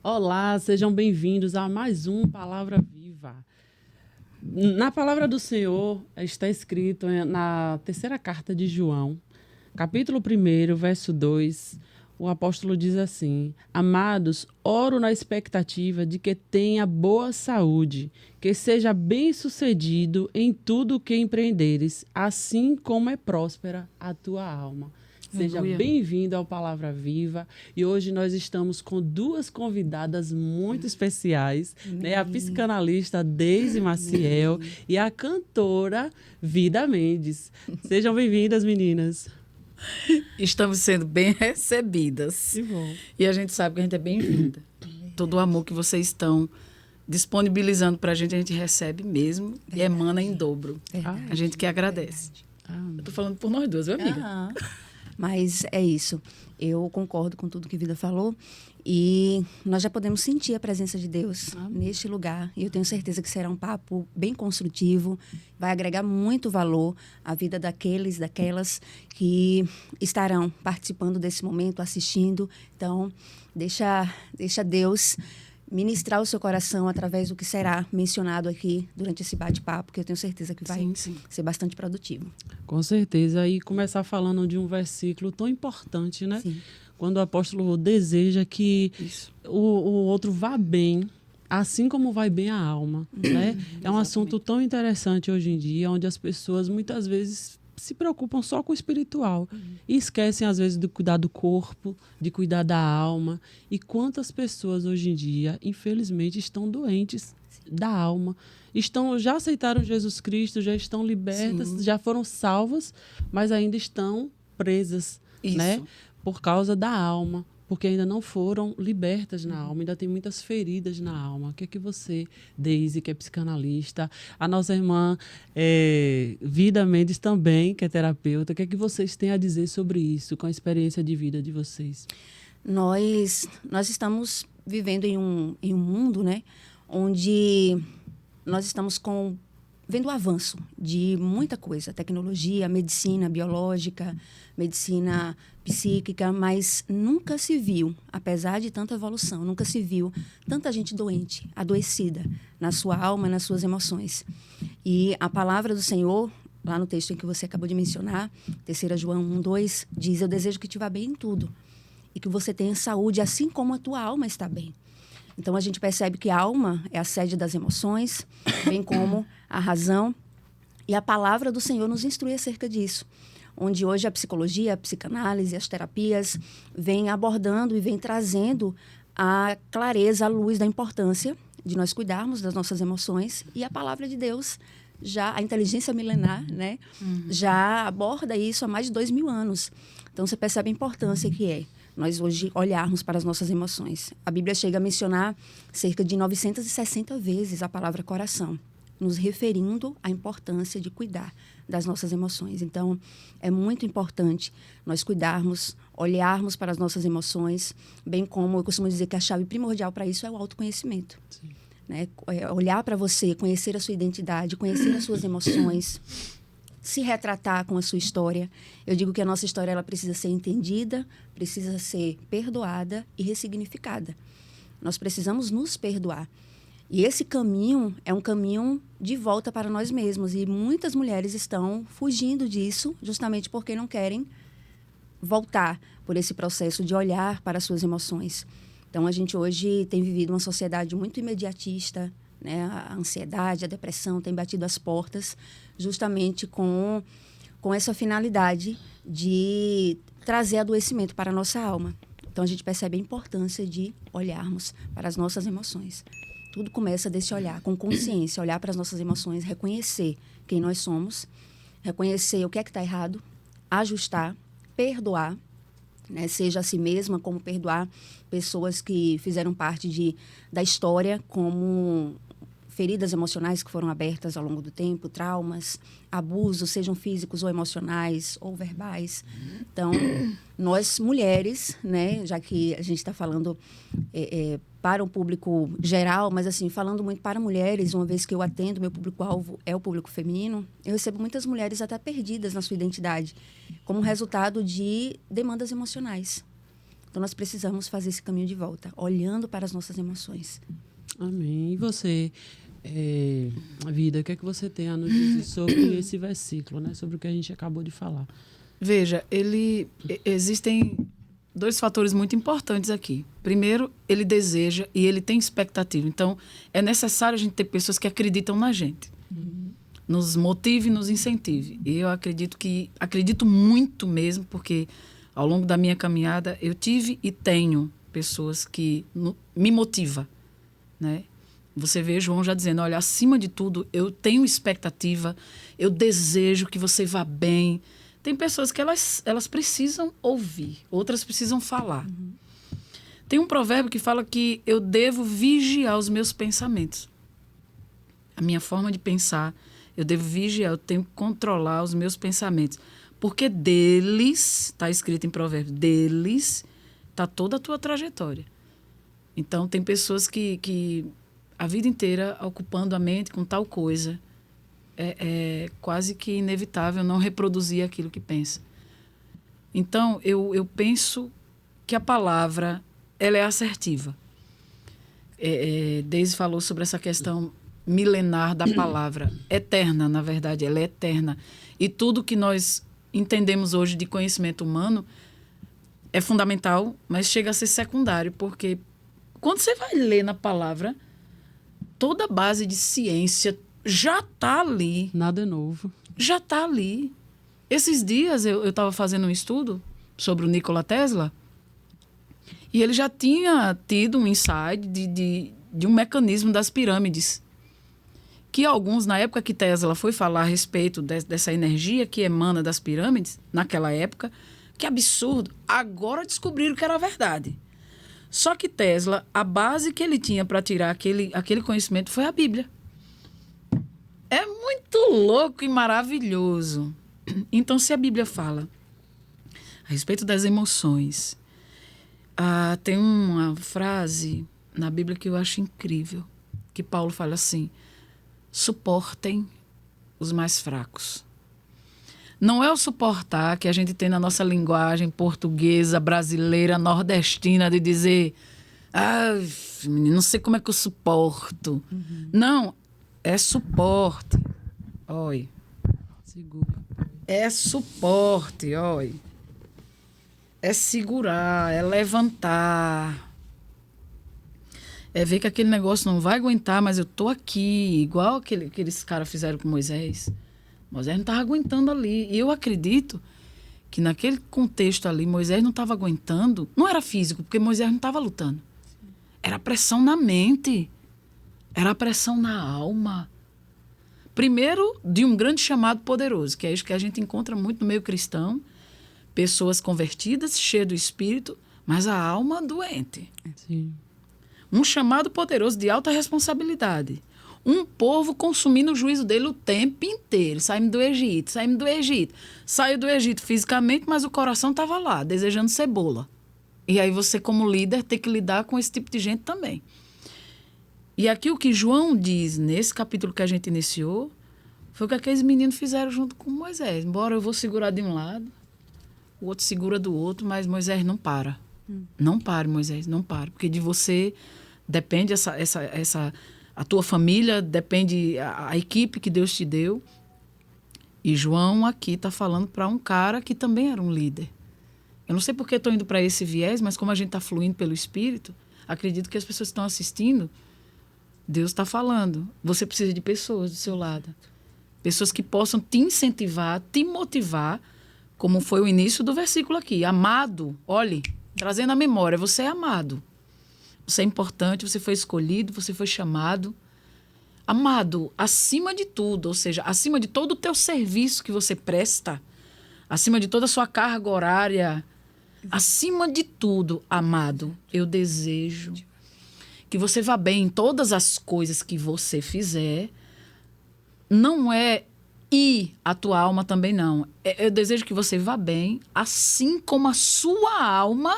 Olá, sejam bem-vindos a mais um Palavra Viva. Na palavra do Senhor está escrito na terceira carta de João, capítulo 1, verso 2, o apóstolo diz assim: Amados, oro na expectativa de que tenha boa saúde, que seja bem-sucedido em tudo o que empreenderes, assim como é próspera a tua alma. Seja Aleluia. bem-vindo ao Palavra Viva. E hoje nós estamos com duas convidadas muito especiais, né? A psicanalista Deise Maciel e a cantora Vida Mendes. Sejam bem-vindas, meninas. Estamos sendo bem recebidas. Que bom. E a gente sabe que a gente é bem-vinda. Todo o amor que vocês estão disponibilizando para a gente recebe mesmo e emana em dobro. A gente que agradece. Eu estou falando por nós duas, viu, amiga? Mas é isso. Eu concordo com tudo que Vida falou e nós já podemos sentir a presença de Deus neste lugar. E eu tenho certeza que será um papo bem construtivo, vai agregar muito valor à vida daquelas que estarão participando desse momento, assistindo. Então, deixa Deus ministrar o seu coração através do que será mencionado aqui durante esse bate-papo, que eu tenho certeza que vai ser bastante produtivo. Com certeza. E começar falando de um versículo tão importante, né? Sim. Quando o apóstolo deseja que o outro vá bem, assim como vai bem a alma, né? É um assunto tão interessante hoje em dia, onde as pessoas muitas vezes se preocupam só com o espiritual e esquecem, às vezes, de cuidar do corpo, de cuidar da alma. E quantas pessoas hoje em dia, infelizmente, estão doentes da alma, já aceitaram Jesus Cristo, já estão libertas, já foram salvas, mas ainda estão presas, né? Por causa da alma, porque ainda não foram libertas na alma, ainda tem muitas feridas na alma. O que é que você, Deise, que é psicanalista, a nossa irmã Vida Mendes também, que é terapeuta, o que é que vocês têm a dizer sobre isso, com a experiência de vida de vocês? Nós estamos vivendo em um mundo, né, onde nós estamos vendo o avanço de muita coisa, tecnologia, medicina biológica, medicina psíquica, mas nunca se viu, apesar de tanta evolução, nunca se viu tanta gente doente, adoecida na sua alma, nas suas emoções. E a palavra do Senhor, lá no texto em que você acabou de mencionar, 3 João 1:2, diz: eu desejo que te vá bem em tudo e que você tenha saúde, assim como a tua alma está bem. Então, a gente percebe que a alma é a sede das emoções, bem como a razão. E a palavra do Senhor nos instrui acerca disso. Onde hoje a psicologia, a psicanálise, as terapias vêm abordando e vêm trazendo a clareza, a luz da importância de nós cuidarmos das nossas emoções. E a palavra de Deus, a inteligência milenar, né, já aborda isso há mais de 2000 anos. Então, você percebe a importância que é nós hoje olharmos para as nossas emoções. A Bíblia chega a mencionar cerca de 960 vezes a palavra coração, nos referindo à importância de cuidar das nossas emoções. Então, é muito importante nós cuidarmos, olharmos para as nossas emoções, bem como eu costumo dizer que a chave primordial para isso é o autoconhecimento. Né? Olhar para você, conhecer a sua identidade, conhecer as suas emoções, se retratar com a sua história. Eu digo que a nossa história ela precisa ser entendida, precisa ser perdoada e ressignificada. Nós precisamos nos perdoar. E esse caminho é um caminho de volta para nós mesmos. E muitas mulheres estão fugindo disso justamente porque não querem voltar por esse processo de olhar para as suas emoções. Então, a gente hoje tem vivido uma sociedade muito imediatista, né? A ansiedade, a depressão tem batido as portas justamente com essa finalidade de trazer adoecimento para a nossa alma. Então, a gente percebe a importância de olharmos para as nossas emoções. Tudo começa desse olhar, com consciência, olhar para as nossas emoções, reconhecer quem nós somos, reconhecer o que é que está errado, ajustar, perdoar, né? Seja a si mesma, como perdoar pessoas que fizeram parte da história, como feridas emocionais que foram abertas ao longo do tempo, traumas, abusos, sejam físicos ou emocionais ou verbais. Então, nós mulheres, né, já que a gente está falando para um público geral, mas assim, falando muito para mulheres, uma vez que eu atendo, meu público-alvo é o público feminino, eu recebo muitas mulheres até perdidas na sua identidade, como resultado de demandas emocionais. Então, nós precisamos fazer esse caminho de volta, olhando para as nossas emoções. Amém. E você, Vida, o que é que você tem a nos dizer sobre esse versículo, né? Sobre o que a gente acabou de falar? Veja, existem 2 fatores muito importantes aqui. Primeiro, ele deseja e ele tem expectativa. Então, é necessário a gente ter pessoas que acreditam na gente. Nos motive e nos incentive. E eu acredito muito mesmo, porque ao longo da minha caminhada eu tive e tenho pessoas que me motivam, né? Você vê João já dizendo, olha, acima de tudo, eu tenho expectativa, eu desejo que você vá bem. Tem pessoas que elas precisam ouvir, outras precisam falar. Tem um provérbio que fala que eu devo vigiar os meus pensamentos. A minha forma de pensar, eu devo vigiar, eu tenho que controlar os meus pensamentos. Porque deles, está escrito em provérbio, deles está toda a tua trajetória. Então, tem pessoas que a vida inteira ocupando a mente com tal coisa, é quase que inevitável não reproduzir aquilo que pensa. Então, eu penso que a palavra ela é assertiva. Deise falou sobre essa questão milenar da palavra, eterna, na verdade, ela é eterna. E tudo que nós entendemos hoje de conhecimento humano é fundamental, mas chega a ser secundário, porque quando você vai ler na palavra, toda a base de ciência já está ali. Nada é novo. Já está ali. Esses dias eu estava fazendo um estudo sobre o Nikola Tesla e ele já tinha tido um insight de um mecanismo das pirâmides. Que alguns, na época que Tesla foi falar a respeito dessa energia que emana das pirâmides, naquela época, que absurdo, agora descobriram que era verdade. Só que Tesla, a base que ele tinha para tirar aquele conhecimento foi a Bíblia. É muito louco e maravilhoso. Então, se a Bíblia fala a respeito das emoções, tem uma frase na Bíblia que eu acho incrível, que Paulo fala assim, suportem os mais fracos. Não é o suportar que a gente tem na nossa linguagem portuguesa, brasileira, nordestina, de dizer, não sei como é que eu suporto. Não, é suporte. Oi. Segura. É suporte, oi. É segurar, é levantar. É ver que aquele negócio não vai aguentar, mas eu tô aqui, igual aqueles caras fizeram com Moisés. Moisés não estava aguentando ali. E eu acredito que naquele contexto ali, Moisés não estava aguentando. Não era físico, porque Moisés não estava lutando. Era a pressão na mente. Era a pressão na alma. Primeiro, de um grande chamado poderoso, que é isso que a gente encontra muito no meio cristão. Pessoas convertidas, cheias do Espírito, mas a alma doente. Sim. Um chamado poderoso de alta responsabilidade. Um povo consumindo o juízo dele o tempo inteiro. Saímos do Egito. Saiu do Egito fisicamente, mas o coração estava lá, desejando cebola. E aí você, como líder, tem que lidar com esse tipo de gente também. E aqui o que João diz, nesse capítulo que a gente iniciou, foi o que aqueles meninos fizeram junto com Moisés. Embora eu vou segurar de um lado, o outro segura do outro, mas Moisés não para. Não pare, Moisés, não pare. Porque de você depende a tua família, depende a equipe que Deus te deu. E João aqui está falando para um cara que também era um líder. Eu não sei porque estou indo para esse viés, mas como a gente está fluindo pelo Espírito, acredito que as pessoas que estão assistindo, Deus está falando. Você precisa de pessoas do seu lado. Pessoas que possam te incentivar, te motivar, como foi o início do versículo aqui. Amado, olhe, trazendo a memória, você é amado. Você é importante, você foi escolhido, você foi chamado. Amado, acima de tudo, ou seja, acima de todo o teu serviço que você presta, acima de toda a sua carga horária, acima de tudo, amado, eu desejo que você vá bem em todas as coisas que você fizer. Não é a tua alma também não. Eu desejo que você vá bem, assim como a sua alma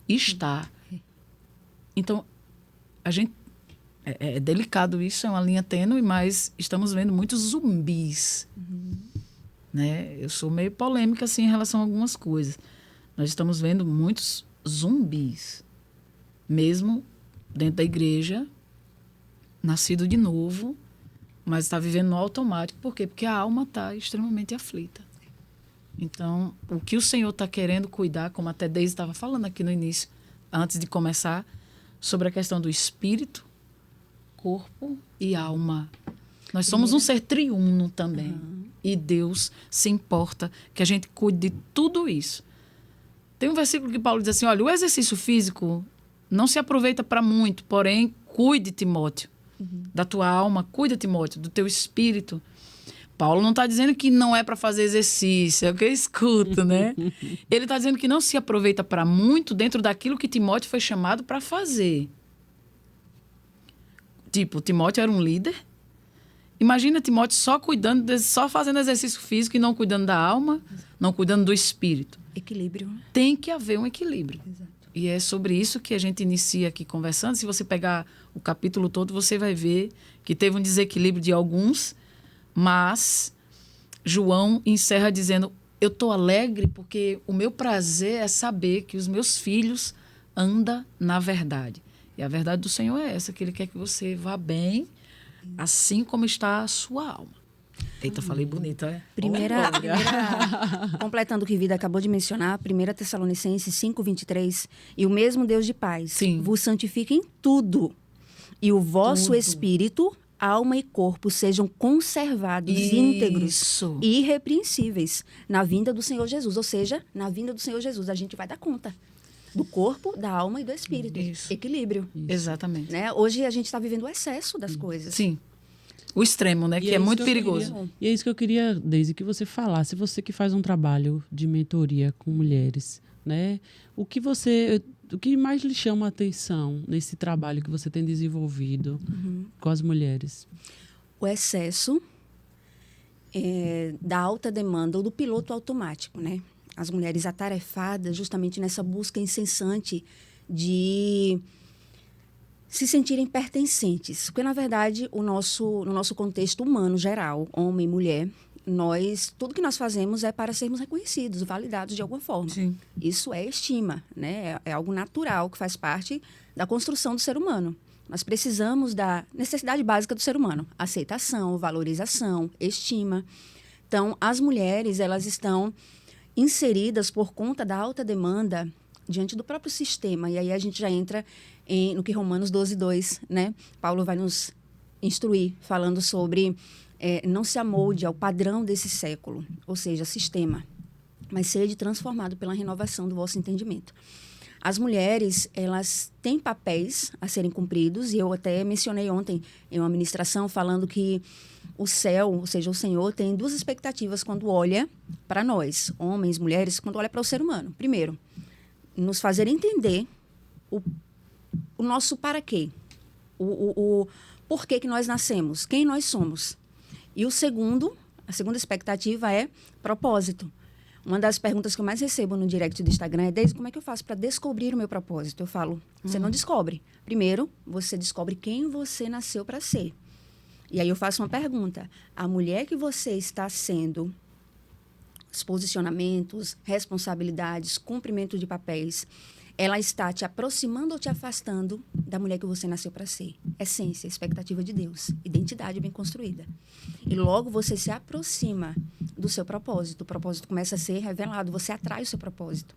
está. Então, a gente... É delicado isso, é uma linha tênue, mas estamos vendo muitos zumbis. Né? Eu sou meio polêmica assim, em relação a algumas coisas. Nós estamos vendo muitos zumbis. Mesmo dentro da igreja, nascido de novo, mas está vivendo no automático. Por quê? Porque a alma está extremamente aflita. Então, o que o Senhor está querendo cuidar, como até Deise estava falando aqui no início, antes de começar, sobre a questão do espírito, corpo e alma. Nós somos um ser triuno também. E Deus se importa que a gente cuide de tudo isso. Tem um versículo que Paulo diz assim, olha, o exercício físico não se aproveita para muito, porém, cuide, Timóteo, da tua alma, cuida, Timóteo, do teu espírito. Paulo não está dizendo que não é para fazer exercício, é o que eu escuto, né? Ele está dizendo que não se aproveita para muito dentro daquilo que Timóteo foi chamado para fazer. Tipo, Timóteo era um líder. Imagina Timóteo só cuidando, só fazendo exercício físico e não cuidando da alma, não cuidando do espírito. Equilíbrio. Tem que haver um equilíbrio. Exato. E é sobre isso que a gente inicia aqui conversando. Se você pegar o capítulo todo, você vai ver que teve um desequilíbrio de alguns, mas João encerra dizendo, eu estou alegre porque o meu prazer é saber que os meus filhos andam na verdade. E a verdade do Senhor é essa, que Ele quer que você vá bem, assim como está a sua alma. Eita, falei bonito, é? Primeira, completando o que Vida acabou de mencionar, 1 Tessalonicenses 5:23, e o mesmo Deus de paz Sim. vos santifique em tudo, e o vosso Tudo. espírito, alma e corpo sejam conservados íntegros Isso. e irrepreensíveis na vinda do Senhor Jesus. Ou seja, na vinda do Senhor Jesus, a gente vai dar conta do corpo, da alma e do espírito. Isso. Equilíbrio. Exatamente. Né? Hoje a gente está vivendo o excesso das coisas. Sim. O extremo, né? E Que é é isso muito que eu perigoso. queria- E é isso que eu queria, Deise, que você falasse. Você que faz um trabalho de mentoria com mulheres, né? O que mais lhe chama a atenção nesse trabalho que você tem desenvolvido com as mulheres? O excesso da alta demanda ou do piloto automático, né? As mulheres atarefadas justamente nessa busca incessante de se sentirem pertencentes. Porque, na verdade, no nosso contexto humano geral, homem e mulher, tudo que nós fazemos é para sermos reconhecidos, validados de alguma forma. Sim. Isso é estima, né? É algo natural que faz parte da construção do ser humano. Nós precisamos da necessidade básica do ser humano: aceitação, valorização, estima. Então, as mulheres, elas estão inseridas por conta da alta demanda diante do próprio sistema. E aí a gente já entra no que Romanos 12:2, né? Paulo vai nos instruir falando sobre não se amolde ao padrão desse século, ou seja, sistema, mas sede transformado pela renovação do vosso entendimento. As mulheres, elas têm papéis a serem cumpridos, e eu até mencionei ontem em uma ministração falando que o céu, ou seja, o Senhor, tem duas expectativas quando olha para nós, homens, mulheres, quando olha para o ser humano. Primeiro, nos fazer entender o nosso para quê, o porquê que nós nascemos, quem nós somos. E a segunda expectativa é propósito. Uma das perguntas que eu mais recebo no direct do Instagram é: Deise, como é que eu faço para descobrir o meu propósito? Eu falo, você não descobre. Primeiro, você descobre quem você nasceu para ser. E aí eu faço uma pergunta: a mulher que você está sendo, os posicionamentos, responsabilidades, cumprimento de papéis, ela está te aproximando ou te afastando da mulher que você nasceu para ser? Essência, expectativa de Deus, identidade bem construída. E logo você se aproxima do seu propósito. O propósito começa a ser revelado, você atrai o seu propósito.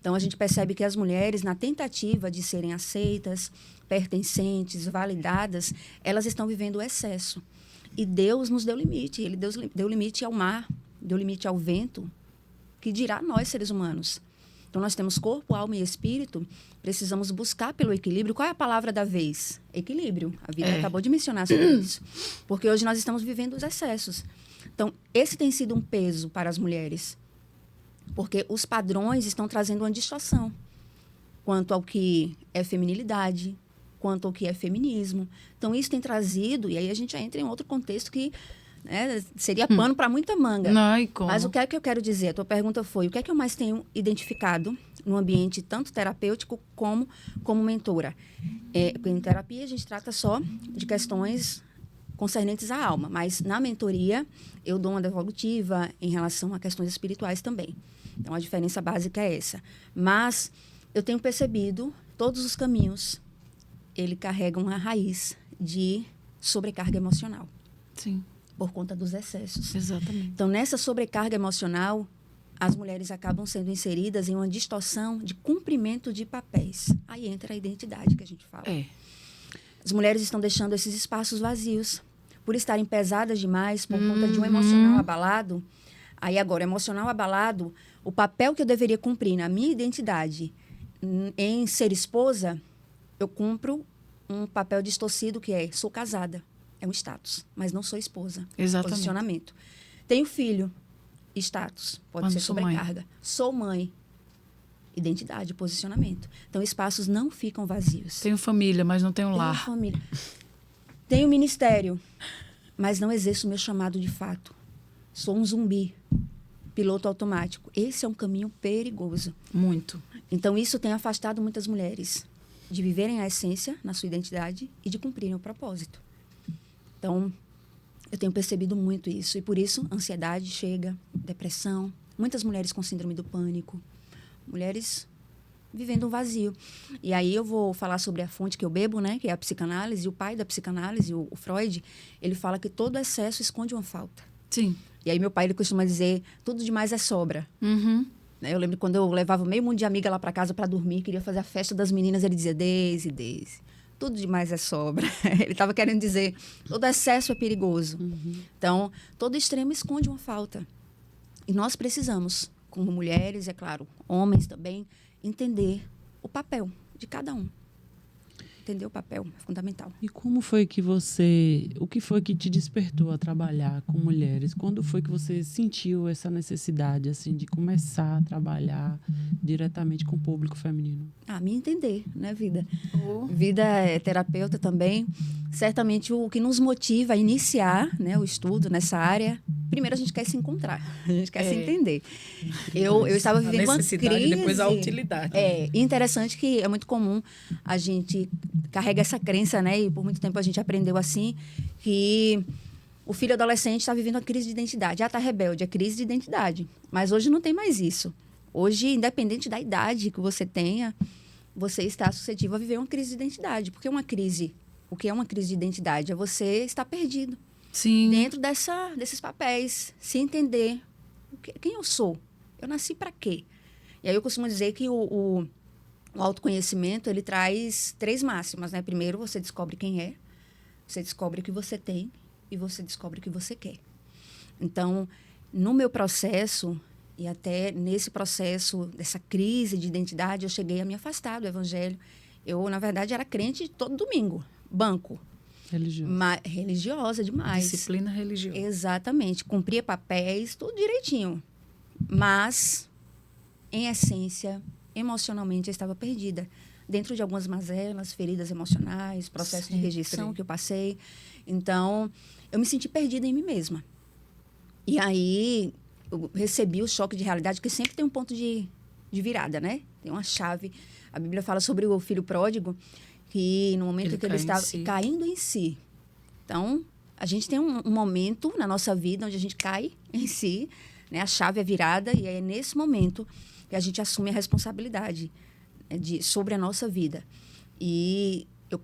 Então, a gente percebe que as mulheres, na tentativa de serem aceitas, pertencentes, validadas, elas estão vivendo o excesso. E Deus nos deu limite. Ele deu limite ao mar, deu limite ao vento, que dirá nós, seres humanos. Então, nós temos corpo, alma e espírito, precisamos buscar pelo equilíbrio. Qual é a palavra da vez? Equilíbrio. A vida acabou de mencionar sobre isso. Porque hoje nós estamos vivendo os excessos. Então, esse tem sido um peso para as mulheres. Porque os padrões estão trazendo uma distorção quanto ao que é feminilidade, quanto ao que é feminismo. Então, isso tem trazido, e aí a gente já entra em outro contexto que seria pano para muita manga. Não, e como? Mas o que é que eu quero dizer? A tua pergunta foi: o que é que eu mais tenho identificado no ambiente tanto terapêutico como mentora? Em terapia, a gente trata só de questões concernentes à alma, mas na mentoria eu dou uma devolutiva em relação a questões espirituais também. Então, a diferença básica é essa. Mas eu tenho percebido todos os caminhos, ele carrega uma raiz de sobrecarga emocional. Sim. Por conta dos excessos. Exatamente. Então, nessa sobrecarga emocional, as mulheres acabam sendo inseridas em uma distorção de cumprimento de papéis. Aí entra a identidade que a gente fala. As mulheres estão deixando esses espaços vazios por estarem pesadas demais por conta de um emocional abalado. Aí agora, emocional abalado, o papel que eu deveria cumprir na minha identidade em ser esposa, eu cumpro um papel distorcido que é, sou casada. É um status, mas não sou esposa. Exatamente. Posicionamento. Tenho filho, status, pode Mas ser sou sobrecarga. Sou mãe, identidade, posicionamento. Então, espaços não ficam vazios. Tenho família, mas não tenho Tenho lar. família. Tenho ministério, mas não exerço o meu chamado de fato. Sou um zumbi, piloto automático. Esse é um caminho perigoso. Muito. Então, isso tem afastado muitas mulheres de viverem a essência na sua identidade e de cumprirem o propósito. Então, eu tenho percebido muito isso. E por isso, ansiedade chega, depressão. Muitas mulheres com síndrome do pânico. Mulheres vivendo um vazio. E aí eu vou falar sobre a fonte que eu bebo, né? Que é a psicanálise. O pai da psicanálise, o Freud, ele fala que todo excesso esconde uma falta. Sim. E aí meu pai, ele costuma dizer, tudo demais é sobra. Uhum. Eu lembro quando eu levava meio mundo de amiga lá para casa para dormir, queria fazer a festa das meninas, ele dizia, Deise, tudo demais é sobra. Ele estava querendo dizer, todo excesso é perigoso. Então, todo extremo esconde uma falta. E nós precisamos, como mulheres, é claro, homens também, entender o papel de cada um. Entender o papel é fundamental. E como foi que o que foi que te despertou a trabalhar com mulheres? Quando foi que você sentiu essa necessidade, assim, de começar a trabalhar diretamente com o público feminino? Me entender, né, vida? Vida é terapeuta também. Certamente o que nos motiva a iniciar, né, o estudo nessa área, primeiro a gente quer se encontrar, a gente quer se entender. Eu estava vivendo uma crise. Depois a utilidade. Interessante que é muito comum a gente carrega essa crença, né, e por muito tempo a gente aprendeu assim, que o filho adolescente está vivendo uma crise de identidade. Está rebelde, é crise de identidade. Mas hoje não tem mais isso. Hoje, independente da idade que você tenha, você está suscetível a viver uma crise de identidade. Porque o que é uma crise de identidade? É você estar perdido. Sim. Dentro desses papéis, se entender quem eu sou. Eu nasci para quê? E aí eu costumo dizer que o autoconhecimento, ele traz 3 máximas, né? Primeiro, você descobre quem é, você descobre o que você tem e você descobre o que você quer. Então, no meu processo, e até nesse processo dessa crise de identidade, eu cheguei a me afastar do evangelho. Eu, na verdade, era crente todo domingo, banco. Religiosa. Religiosa demais. Disciplina religiosa. Exatamente. Cumpria papéis, tudo direitinho. Mas, em essência, emocionalmente, eu estava perdida. Dentro de algumas mazelas, feridas emocionais, processo de rejeição que eu passei. Então, eu me senti perdida em mim mesma. E aí, eu recebi o choque de realidade, porque sempre tem um ponto de virada, né? Tem uma chave. A Bíblia fala sobre o filho pródigo, que no momento em que ele estava caindo em si. Então, a gente tem um momento na nossa vida onde a gente cai em si, né? A chave é virada, e é nesse momento que a gente assume a responsabilidade, né, sobre a nossa vida. E eu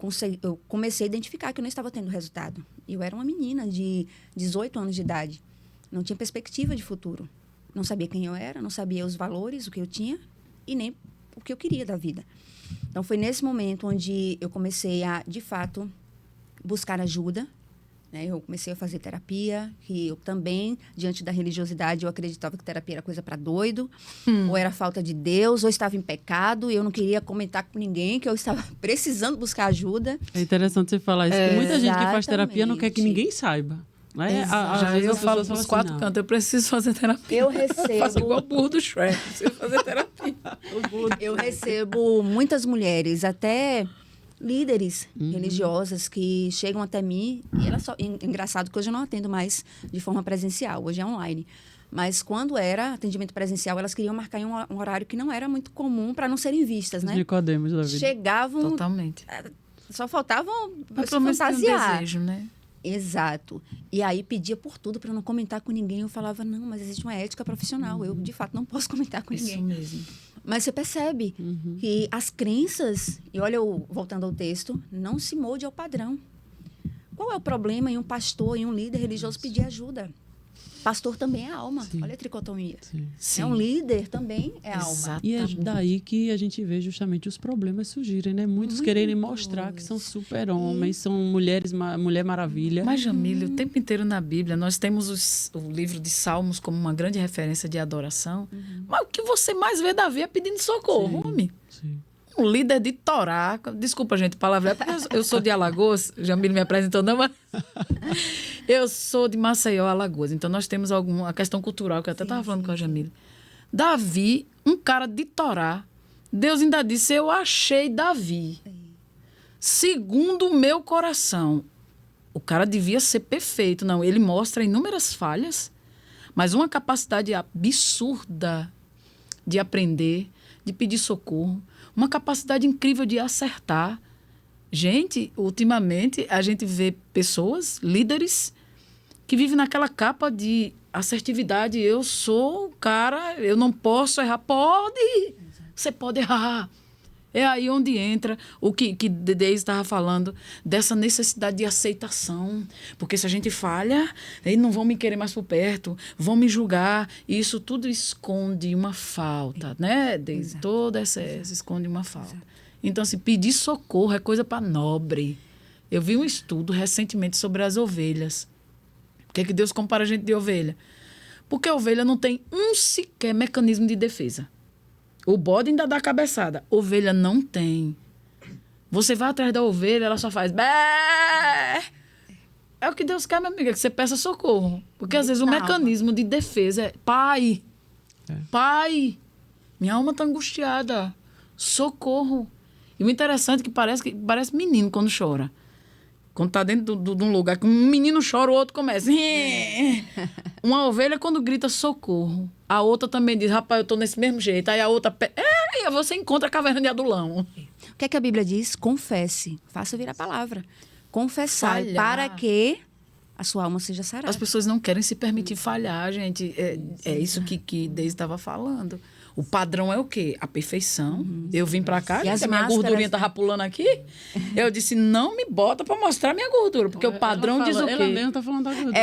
comecei a identificar que eu não estava tendo resultado. Eu era uma menina de 18 anos de idade. Não tinha perspectiva de futuro. Não sabia quem eu era, não sabia os valores, o que eu tinha, e nem o que eu queria da vida. Então, foi nesse momento onde eu comecei a, de fato, buscar ajuda. Né? Eu comecei a fazer terapia, que eu também, diante da religiosidade, eu acreditava que terapia era coisa para doido, ou era falta de Deus, ou estava em pecado, e eu não queria comentar com ninguém que eu estava precisando buscar ajuda. É interessante você falar isso, porque muita gente que faz terapia não quer que ninguém saiba. Né? Já eu falo pros 4 cantos, eu preciso fazer terapia. Eu recebo... Faço igual o burro do Shrek, preciso fazer terapia. Eu recebo muitas mulheres, até líderes religiosas que chegam até mim, e ela só... Engraçado que hoje eu não atendo mais de forma presencial, hoje é online. Mas quando era atendimento presencial, elas queriam marcar em um horário que não era muito comum para não serem vistas, né? Nicodemos da vida. Chegavam... Totalmente. Só faltavam fantasiar. Um desejo, né? Exato. E aí pedia por tudo para não comentar com ninguém. Eu falava, não, mas existe uma ética profissional. Eu, de fato, não posso comentar com ninguém. Isso mesmo. Mas você percebe que as crenças, e olha, voltando ao texto, não se molde ao padrão. Qual é o problema em um pastor, em um líder religioso pedir ajuda? Pastor também é alma. Sim. Olha a tricotomia. Sim. É um líder também é alma. Exatamente. E é daí que a gente vê justamente os problemas surgirem, né? Muitos quererem mostrar que são super-homens, são mulher maravilha. Mas, Jamile, o tempo inteiro na Bíblia, nós temos o livro de Salmos como uma grande referência de adoração. Mas o que você mais vê Davi é pedindo socorro, homem. Sim. Um líder de Torá. Desculpa, gente, palavra é porque eu sou de Alagoas. Jamile me apresentou, não, mas eu sou de Maceió, Alagoas. Então, nós temos a questão cultural, que eu até estava falando com a Jamile. Davi, um cara de Torá, Deus ainda disse, eu achei Davi. Segundo o meu coração. O cara devia ser perfeito. Não, ele mostra inúmeras falhas, mas uma capacidade absurda de aprender, de pedir socorro, uma capacidade incrível de acertar. Gente, ultimamente, a gente vê pessoas, líderes, que vivem naquela capa de assertividade. Eu sou o cara, eu não posso errar. Pode! Você pode errar. É aí onde entra o que Deise estava falando, dessa necessidade de aceitação. Porque se a gente falha, eles não vão me querer mais por perto, vão me julgar. E isso tudo esconde uma falta, né, Deise? Toda essa esconde uma falta. Então, assim, pedir socorro é coisa para nobre. Eu vi um estudo recentemente sobre as ovelhas. Por que Deus compara a gente de ovelha? Porque a ovelha não tem um sequer mecanismo de defesa. O bode ainda dá cabeçada. Ovelha não tem. Você vai atrás da ovelha, ela só faz bé. É o que Deus quer, minha amiga, que você peça socorro. Porque às vezes o mecanismo de defesa é pai. Pai, minha alma está angustiada. Socorro. E o interessante é que parece menino quando chora. Quando está dentro de um lugar que um menino chora, o outro começa. Uma ovelha, quando grita socorro, a outra também diz, rapaz, eu estou nesse mesmo jeito. Aí a outra... aí você encontra a caverna de Adulão. O que é que a Bíblia diz? Confesse. Faça vir a palavra. Confessar Falhar. para que a sua alma seja sarada. As pessoas não querem se permitir falhar, gente. É isso que Deise estava falando. O padrão é o quê? A perfeição. Eu vim pra cá, E as a minha máscaras, gordurinha tava pulando aqui. Eu disse, não me bota pra mostrar minha gordura, porque o padrão diz o quê? Ela mesmo tá falando da gordura.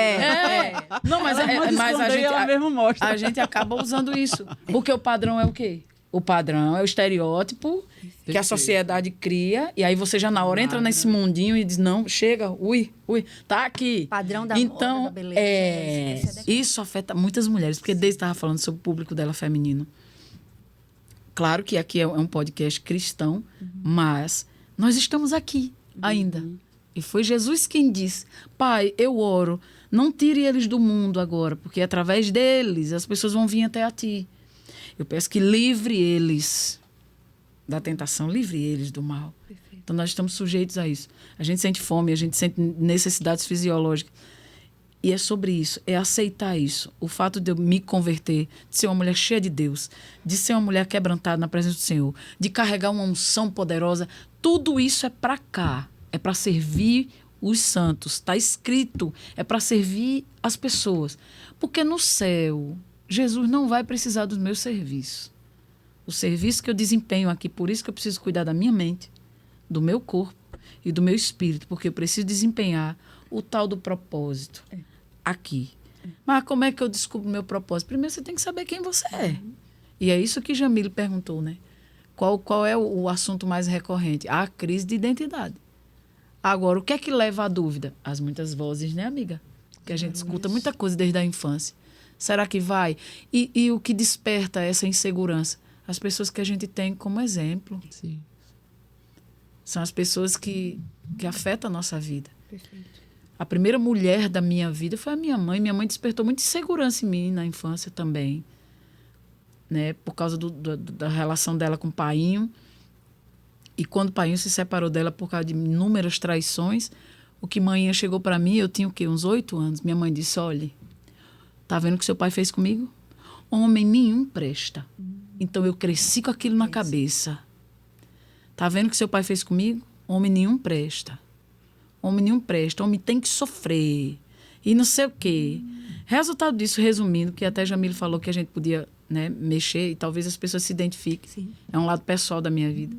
Não, mas, mas ela mesmo mostra. a gente acaba usando isso. Porque o padrão é o quê? O padrão é o estereótipo que a sociedade cria, e aí você já na hora entra nesse mundinho e diz, não, chega, ui, tá aqui. Padrão da então, moda, da beleza. isso afeta muitas mulheres, porque desde estava falando sobre o público dela feminino. Claro que aqui é um podcast cristão, mas nós estamos aqui ainda. E foi Jesus quem disse, Pai, eu oro, não tire eles do mundo agora, porque através deles as pessoas vão vir até a Ti. Eu peço que livre eles da tentação, livre eles do mal. Perfeito. Então, nós estamos sujeitos a isso. A gente sente fome, a gente sente necessidades fisiológicas. E é sobre isso, é aceitar isso. O fato de eu me converter, de ser uma mulher cheia de Deus, de ser uma mulher quebrantada na presença do Senhor, de carregar uma unção poderosa, tudo isso é para cá. É para servir os santos. Está escrito, é para servir as pessoas. Porque no céu, Jesus não vai precisar dos meus serviços. O serviço que eu desempenho aqui, por isso que eu preciso cuidar da minha mente, do meu corpo e do meu espírito, porque eu preciso desempenhar o tal do propósito aqui. Mas como é que eu descubro o meu propósito? Primeiro você tem que saber quem você é. E é isso que Jamile perguntou, né? Qual é o assunto mais recorrente? A crise de identidade. Agora, o que é que leva à dúvida? As muitas vozes, né, amiga? Que a gente escuta muita coisa desde a infância. Será que vai? E o que desperta essa insegurança? As pessoas que a gente tem como exemplo. Sim. São as pessoas que afetam a nossa vida. Perfeito. A primeira mulher da minha vida foi a minha mãe. Minha mãe despertou muita insegurança em mim na infância também. Né? Por causa da relação dela com o painho. E quando o painho se separou dela por causa de inúmeras traições, o que manhã chegou para mim, eu tinha o quê? Uns 8 anos. Minha mãe disse, olha, tá vendo o que seu pai fez comigo? Homem nenhum presta. Então eu cresci com aquilo na cabeça. Tá vendo o que seu pai fez comigo? Homem nenhum presta. homem nenhum presta, homem tem que sofrer. E não sei o quê. Resultado disso, resumindo, que até Jamile falou que a gente podia, né, mexer e talvez as pessoas se identifiquem. Sim. É um lado pessoal da minha vida.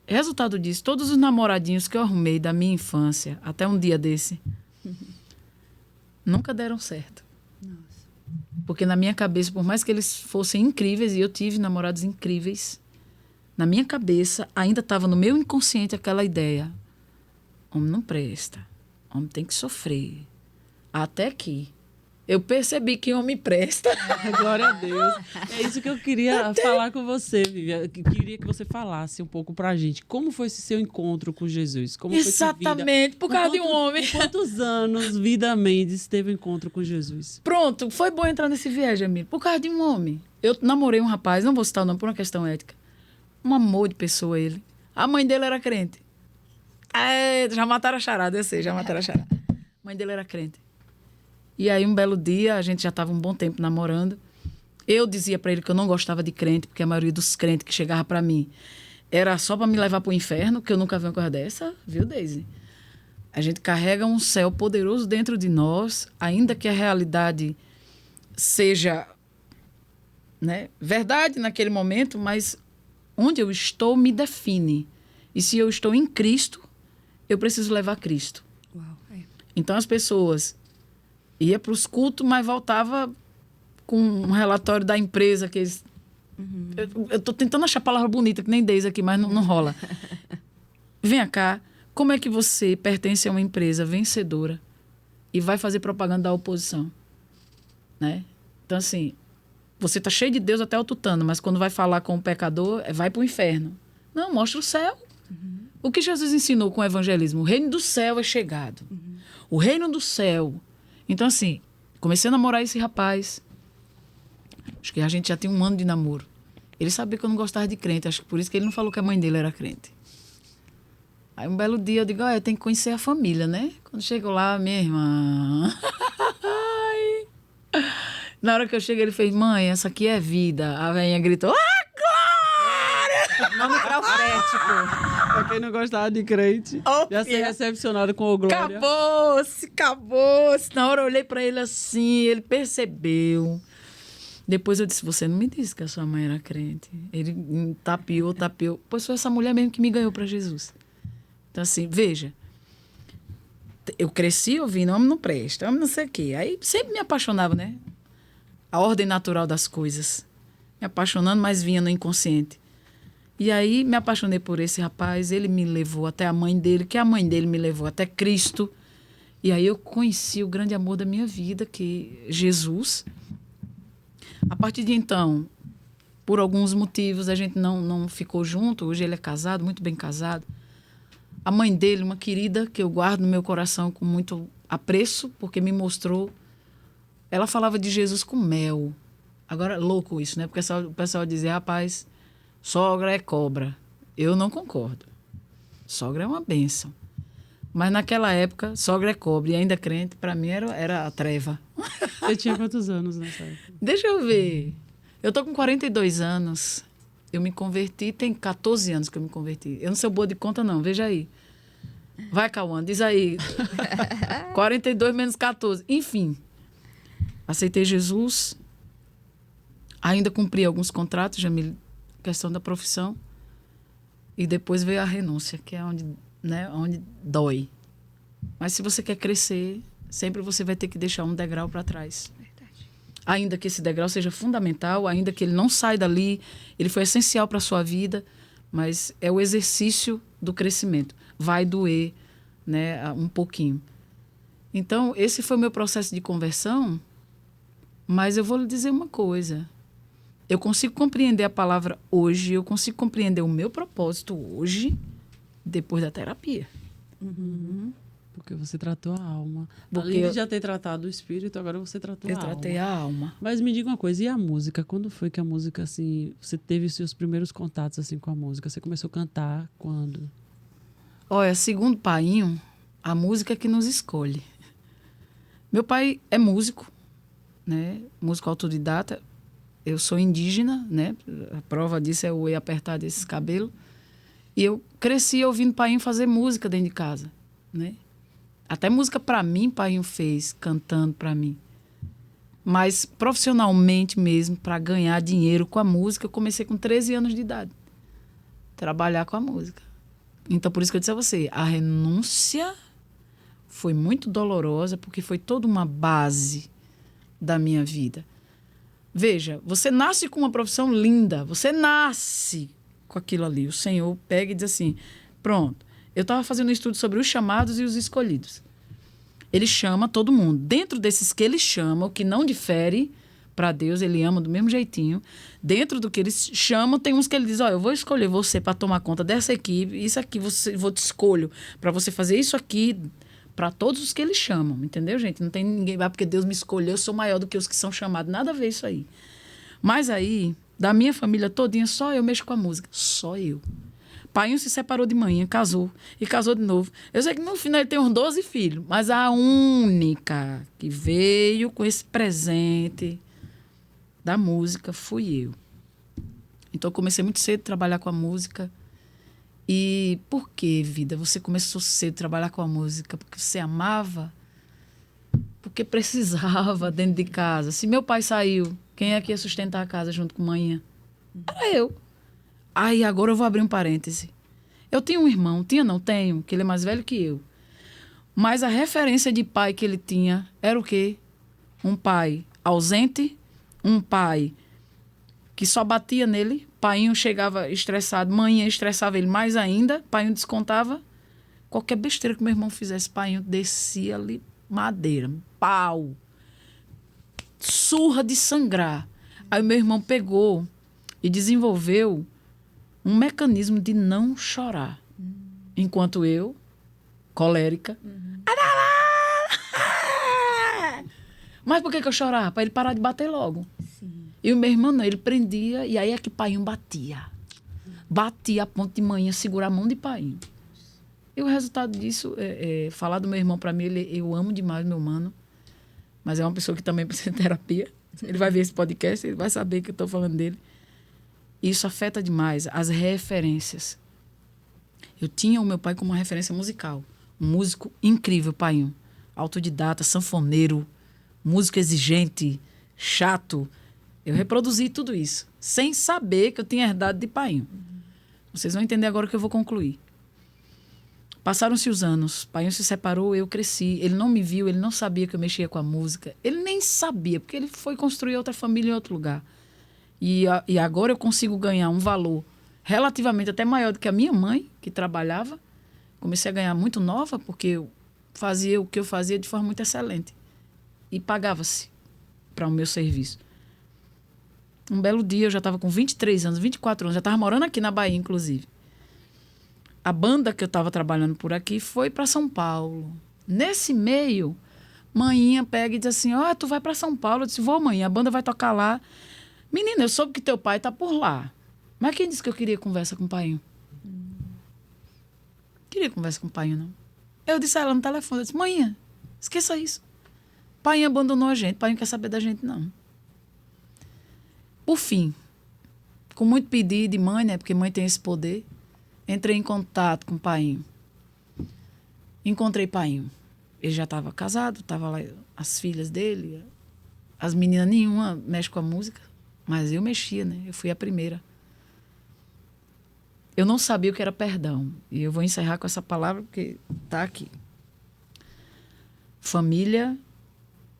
Resultado disso, todos os namoradinhos que eu arrumei da minha infância, até um dia desse, nunca deram certo. Nossa. Porque na minha cabeça, por mais que eles fossem incríveis, e eu tive namorados incríveis, na minha cabeça ainda estava no meu inconsciente aquela ideia. Homem não presta. Homem tem que sofrer. Até que eu percebi que homem presta. Glória a Deus. É isso que eu queria falar com você, Vivian. Queria que você falasse um pouco pra gente. Como foi esse seu encontro com Jesus? Como Exatamente, por causa de um homem. Por quantos anos Vida Mendes teve um encontro com Jesus? Pronto, foi bom entrar nesse viés, Jamile. Por causa de um homem. Eu namorei um rapaz, não vou citar o nome por uma questão ética. Um amor de pessoa ele. A mãe dele era crente. Já mataram a charada, eu sei, já mataram a charada. A mãe dele era crente. E aí, um belo dia, a gente já estava um bom tempo namorando. Eu dizia para ele que eu não gostava de crente, porque a maioria dos crentes que chegava para mim era só para me levar para o inferno, que eu nunca vi uma coisa dessa, viu, Deise? A gente carrega um céu poderoso dentro de nós, ainda que a realidade seja, né, verdade naquele momento, mas onde eu estou me define. E se eu estou em Cristo, eu preciso levar Cristo. Uau, Então, as pessoas iam para os cultos, mas voltava com um relatório da empresa que eles... Eu estou tentando achar a palavra bonita, que nem Deise aqui, mas não rola. Venha cá, como é que você pertence a uma empresa vencedora e vai fazer propaganda da oposição? Né? Então, assim, você está cheio de Deus até o tutano, mas quando vai falar com o pecador, vai para o inferno. Não, mostra o céu. O que Jesus ensinou com o evangelismo? O reino do céu é chegado. O reino do céu. Então, assim, comecei a namorar esse rapaz. Acho que a gente já tinha 1 ano de namoro. Ele sabia que eu não gostava de crente. Acho que por isso que ele não falou que a mãe dele era crente. Aí, um belo dia, eu digo, eu tenho que conhecer a família, né? Quando chego lá, minha irmã... Na hora que eu chego, ele fez, mãe, essa aqui é vida. A velhinha gritou, Glória! Nome profético. Pra quem não gostava de crente, já ser recepcionado com o Glória. Acabou-se. Na hora eu olhei pra ele assim, ele percebeu. Depois eu disse, você não me disse que a sua mãe era crente. Ele tapeou. Pois foi essa mulher mesmo que me ganhou pra Jesus. Então, assim, veja. Eu cresci ouvindo, homem não presta, homem não sei o quê. Aí sempre me apaixonava, né? A ordem natural das coisas. Me apaixonando, mas vinha no inconsciente. E aí me apaixonei por esse rapaz, ele me levou até a mãe dele, que a mãe dele me levou até Cristo. E aí eu conheci o grande amor da minha vida, que é Jesus. A partir de então, por alguns motivos, a gente não ficou junto. Hoje ele é casado, muito bem casado. A mãe dele, uma querida, que eu guardo no meu coração com muito apreço, porque me mostrou. Ela falava de Jesus com mel. Agora, louco isso, né? Porque o pessoal dizia, rapaz, sogra é cobra. Eu não concordo. Sogra é uma bênção. Mas naquela época, sogra é cobra. E ainda crente, para mim, era a treva. Você tinha quantos anos nessa época? Deixa eu ver. Eu tô com 42 anos. Eu me converti, tem 14 anos que eu me converti. Eu não sou boa de conta, não. Veja aí. Vai, Cauã, diz aí. 42 menos 14. Enfim. Aceitei Jesus. Ainda cumpri alguns contratos, já me questão da profissão. E depois veio a renúncia, que é onde, né, onde dói. Mas se você quer crescer, sempre você vai ter que deixar um degrau para trás. Ainda que esse degrau seja fundamental, ainda que ele não saia dali, ele foi essencial para a sua vida, mas é o exercício do crescimento. Vai doer, né, um pouquinho. Então, esse foi o meu processo de conversão, mas eu vou lhe dizer uma coisa. Eu consigo compreender a palavra hoje, eu consigo compreender o meu propósito hoje, depois da terapia. Porque você tratou a alma. Porque Além de já ter tratado o espírito, agora você tratou a alma. Eu tratei a alma. Mas me diga uma coisa, e a música? Quando foi que a música, assim, você teve os seus primeiros contatos, assim, com a música? Você começou a cantar quando? Olha, segundo Painho, a música é que nos escolhe. Meu pai é músico, né? Músico autodidata. Eu sou indígena, né? A prova disso é o eu apertar desses cabelos. E eu cresci ouvindo Painho fazer música dentro de casa. né? Até música para mim, Painho fez, cantando para mim. Mas profissionalmente mesmo, para ganhar dinheiro com a música, eu comecei com 13 anos de idade. Trabalhar com a música. Então, por isso que eu disse a você, a renúncia foi muito dolorosa, porque foi toda uma base da minha vida. Veja, você nasce com uma profissão linda, você nasce com aquilo ali. O Senhor pega e diz assim, pronto, eu estava fazendo um estudo sobre os chamados e os escolhidos. Ele chama todo mundo. Dentro desses que ele chama, o que não difere para Deus, ele ama do mesmo jeitinho. Dentro do que eles chamam, tem uns que ele diz, eu vou escolher você para tomar conta dessa equipe, isso aqui vou te escolho para você fazer isso aqui, para todos os que eles chamam, entendeu, gente? Não tem ninguém, porque Deus me escolheu, eu sou maior do que os que são chamados, nada a ver isso aí. Mas aí, da minha família todinha, só eu mexo com a música, só eu. Painho se separou de manhã, casou, e casou de novo. Eu sei que no final ele tem uns 12 filhos, mas a única que veio com esse presente da música fui eu. Então, eu comecei muito cedo a trabalhar com a música. E por que, vida? Você começou cedo a trabalhar com a música? Porque você amava? Porque precisava dentro de casa. Se meu pai saiu, quem é que ia sustentar a casa junto com manhã? Era eu. Aí, agora eu vou abrir um parêntese. Eu tinha um irmão, tenho, que ele é mais velho que eu. Mas a referência de pai que ele tinha era o quê? Um pai ausente, um pai que só batia nele. Painho chegava estressado, manhã estressava ele mais ainda. Painho descontava. Qualquer besteira que meu irmão fizesse, Painho descia ali madeira, pau, surra de sangrar. Aí meu irmão pegou e desenvolveu um mecanismo de não chorar. Enquanto eu, colérica, mas por que eu chorava? Para ele parar de bater logo. Sim. E o meu irmão não, ele prendia e aí é que Painho batia. Batia a ponto de manhã segurar a mão de Painho. E o resultado disso, falar do meu irmão para mim, eu amo demais meu mano, mas é uma pessoa que também precisa de terapia. Ele vai ver esse podcast, ele vai saber que eu estou falando dele. Isso afeta demais as referências. Eu tinha o meu pai como uma referência musical. Um músico incrível, Painho. Autodidata, sanfoneiro, músico exigente, chato. Eu reproduzi tudo isso, sem saber que eu tinha herdado de Painho. Vocês vão entender agora que eu vou concluir. Passaram-se os anos, Painho se separou, eu cresci. Ele não me viu, ele não sabia que eu mexia com a música. Ele nem sabia, porque ele foi construir outra família em outro lugar. E agora eu consigo ganhar um valor relativamente até maior do que a minha mãe, que trabalhava. Comecei a ganhar muito nova, porque eu fazia o que eu fazia de forma muito excelente. E pagava-se para o meu serviço. Um belo dia, eu já estava com 23 anos, 24 anos, já estava morando aqui na Bahia, inclusive. A banda que eu estava trabalhando por aqui foi para São Paulo. Nesse meio, manhinha pega e diz assim, tu vai para São Paulo. Eu disse, vou, mãe, a banda vai tocar lá. Menina, eu soube que teu pai está por lá. Mas quem disse que eu queria conversa com o Painho? Queria conversa com o Painho, não. Eu disse a ela no telefone, eu disse, manhã, esqueça isso. Painho abandonou a gente, Painho quer saber da gente, não. Por fim, com muito pedido de mãe, né? Porque mãe tem esse poder, entrei em contato com o Painho. Encontrei Painho. Ele já estava casado, estava lá as filhas dele. As meninas nenhuma mexe com a música, mas eu mexia, né? Eu fui a primeira. Eu não sabia o que era perdão. E eu vou encerrar com essa palavra porque está aqui. Família.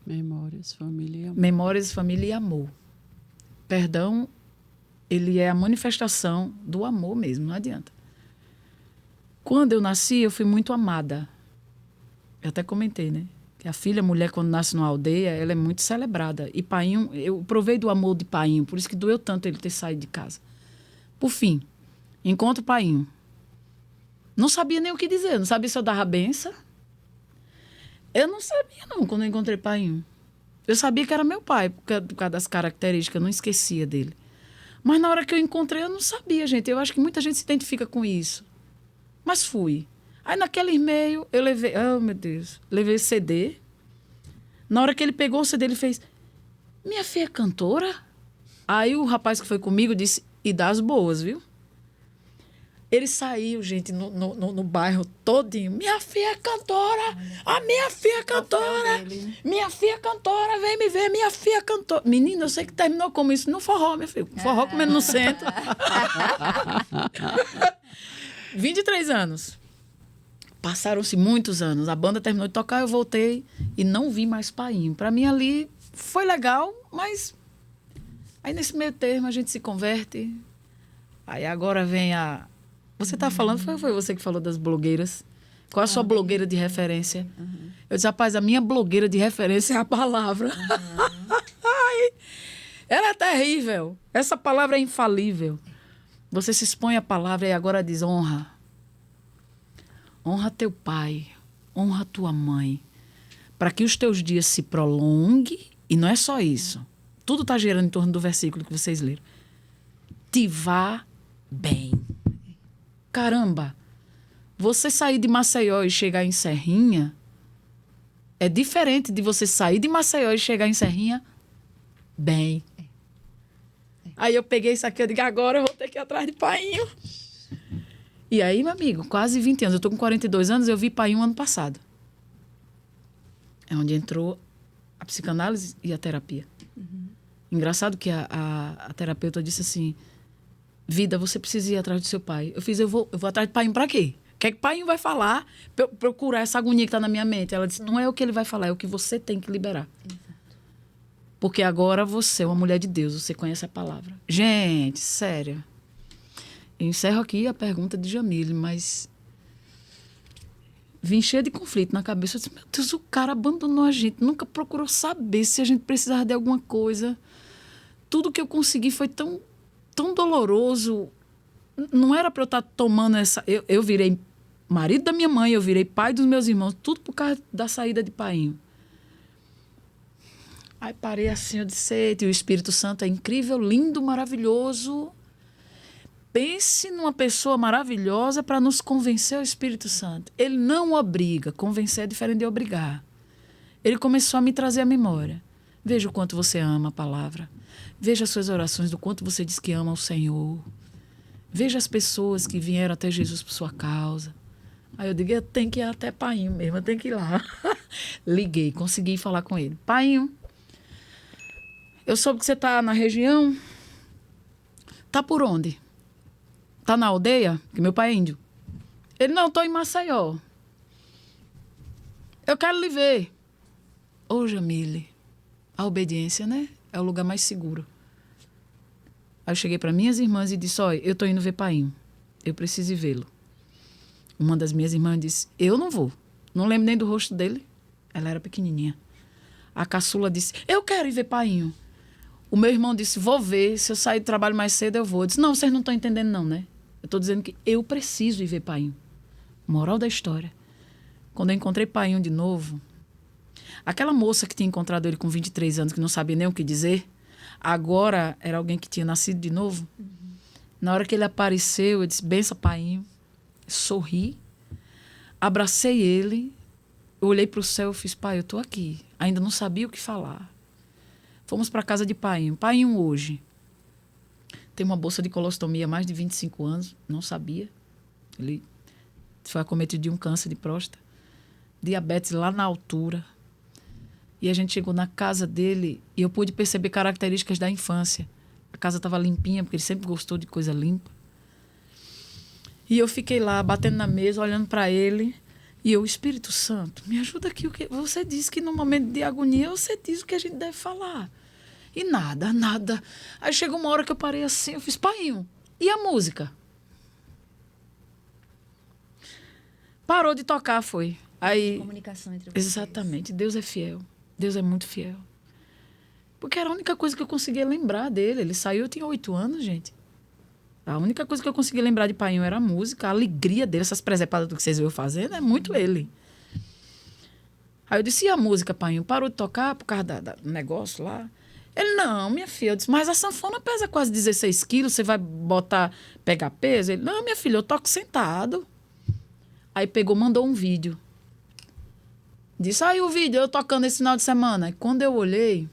Memórias, família e amor. Memórias, família e amor. Perdão, ele é a manifestação do amor mesmo, não adianta. Quando eu nasci, eu fui muito amada. Eu até comentei, né? Que a filha, a mulher, quando nasce numa aldeia, ela é muito celebrada. E Painho, eu provei do amor de Painho, por isso que doeu tanto ele ter saído de casa. Por fim, encontro Painho. Não sabia nem o que dizer, não sabia se eu dava benção. Eu não sabia, não, quando eu encontrei Painho. Eu sabia que era meu pai, por causa das características, eu não esquecia dele. Mas na hora que eu encontrei, eu não sabia, gente. Eu acho que muita gente se identifica com isso. Mas fui. Aí naquele e-mail, eu levei... Oh, meu Deus. Levei CD. Na hora que ele pegou o CD, ele fez... Minha filha é cantora? Aí o rapaz que foi comigo disse... E das boas, viu? Ele saiu, gente, no bairro todinho. Minha filha é cantora! A minha filha é cantora! Minha filha é cantora, vem me ver, minha filha é cantora. Menina, eu sei que terminou como isso no forró, meu filho. Forró comendo no centro. 23 anos. Passaram-se muitos anos. A banda terminou de tocar, eu voltei e não vi mais Painho. Para mim ali foi legal, mas aí nesse meio termo a gente se converte. Aí agora vem a... Você tá falando, foi você que falou das blogueiras. Qual a sua blogueira de referência? Eu disse, rapaz, a minha blogueira de referência é a palavra. Ela é terrível. Essa palavra é infalível. Você se expõe à palavra e agora diz honra. Honra teu pai, honra tua mãe, para que os teus dias se prolonguem. E não é só isso. Tudo está girando em torno do versículo que vocês leram. Te vá bem. Caramba, você sair de Maceió e chegar em Serrinha é diferente de você sair de Maceió e chegar em Serrinha bem. Aí eu peguei isso aqui, eu digo, agora eu vou ter que ir atrás de Painho. E aí, meu amigo, quase 20 anos. Eu estou com 42 anos, eu vi Painho ano passado. É onde entrou a psicanálise e a terapia. Engraçado que a terapeuta disse assim, vida, você precisa ir atrás do seu pai. Eu vou atrás de Painho para quê? O que é que Painho vai falar para procurar essa agonia que está na minha mente? Ela disse, não é o que ele vai falar, é o que você tem que liberar. Exato. Porque agora você é uma mulher de Deus, você conhece a palavra. Gente, sério. Eu encerro aqui a pergunta de Jamile, mas vim cheia de conflito na cabeça. Eu disse, meu Deus, o cara abandonou a gente, nunca procurou saber se a gente precisava de alguma coisa. Tudo que eu consegui foi tão doloroso. Não era para eu estar tomando essa... Eu virei marido da minha mãe, eu virei pai dos meus irmãos, tudo por causa da saída de Painho. Aí parei assim, eu disse, eita, e o Espírito Santo é incrível, lindo, maravilhoso. Pense numa pessoa maravilhosa para nos convencer, o Espírito Santo. Ele não obriga, convencer é diferente de obrigar. Ele começou a me trazer a memória. Veja o quanto você ama a palavra. Veja as suas orações, do quanto você diz que ama o Senhor. Veja as pessoas que vieram até Jesus por sua causa. Aí eu digo, eu tenho que ir até Painho mesmo, eu tenho que ir lá. Liguei, consegui falar com ele. Painho, eu soube que você está na região. Tá por onde? Tá na aldeia? Que meu pai é índio. Ele, não, estou em Maceió. Eu quero lhe ver. Ô, Jamile, a obediência, né? É o lugar mais seguro. Aí eu cheguei para minhas irmãs e disse, olha, eu estou indo ver Painho. Eu preciso ir vê-lo. Uma das minhas irmãs disse, eu não vou. Não lembro nem do rosto dele. Ela era pequenininha. A caçula disse, eu quero ir ver Painho. O meu irmão disse, vou ver. Se eu sair do trabalho mais cedo, eu vou. Eu disse, não, vocês não estão entendendo não, né? Eu estou dizendo que eu preciso ir ver Painho. Moral da história. Quando eu encontrei Painho de novo, aquela moça que tinha encontrado ele com 23 anos, que não sabia nem o que dizer, agora era alguém que tinha nascido de novo. Na hora que ele apareceu, eu disse, benção, Painho. Sorri, abracei ele, eu olhei para o céu e fiz, pai, eu estou aqui. Ainda não sabia o que falar. Fomos para a casa de Painho. Painho hoje tem uma bolsa de colostomia há mais de 25 anos, não sabia. Ele foi acometido de um câncer de próstata, diabetes lá na altura. E a gente chegou na casa dele e eu pude perceber características da infância. A casa estava limpinha, porque ele sempre gostou de coisa limpa. E eu fiquei lá, batendo na mesa, olhando para ele. E eu, Espírito Santo, me ajuda aqui. Você disse que no momento de agonia, você diz o que a gente deve falar. E nada. Aí chegou uma hora que eu parei assim, eu fiz, Painho, e a música? Parou de tocar, foi. Aí, comunicação entre vocês. Exatamente, Deus é fiel. Deus é muito fiel. Porque era a única coisa que eu conseguia lembrar dele. Ele saiu, eu tinha 8 anos, gente. A única coisa que eu conseguia lembrar de Painho era a música, a alegria dele, essas presepadas do que vocês viram fazendo, é muito ele. Aí eu disse, e a música, Painho? Parou de tocar por causa do negócio lá? Ele, não, minha filha. Eu disse, mas a sanfona pesa quase 16 quilos, você vai pegar peso? Ele, não, minha filha, eu toco sentado. Aí pegou, mandou um vídeo. Disse, aí o vídeo, eu tocando esse final de semana. E quando eu olhei,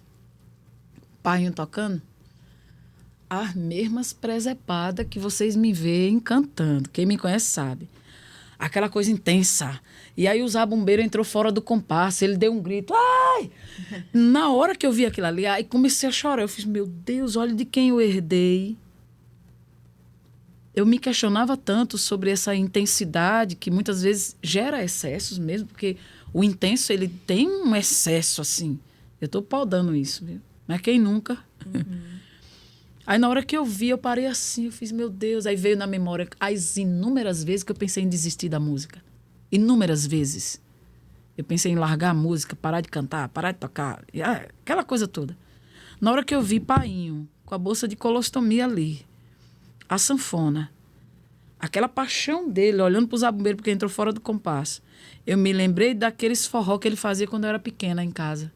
Painho tocando, as mesmas presepadas que vocês me veem cantando. Quem me conhece sabe. Aquela coisa intensa. E aí o Zé Bombeiro entrou fora do compasso, ele deu um grito. Ai! Na hora que eu vi aquilo ali, aí comecei a chorar. Eu fiz, meu Deus, olha de quem eu herdei. Eu me questionava tanto sobre essa intensidade que muitas vezes gera excessos mesmo, porque o intenso, ele tem um excesso, assim. Eu estou podando isso, viu? Mas quem nunca? Aí, na hora que eu vi, eu parei assim, eu fiz, meu Deus. Aí veio na memória as inúmeras vezes que eu pensei em desistir da música. Inúmeras vezes. Eu pensei em largar a música, parar de cantar, parar de tocar, aquela coisa toda. Na hora que eu vi Painho, com a bolsa de colostomia ali, a sanfona, aquela paixão dele, olhando para o Zé Bombeiro, porque entrou fora do compasso, eu me lembrei daqueles forró que ele fazia quando eu era pequena em casa.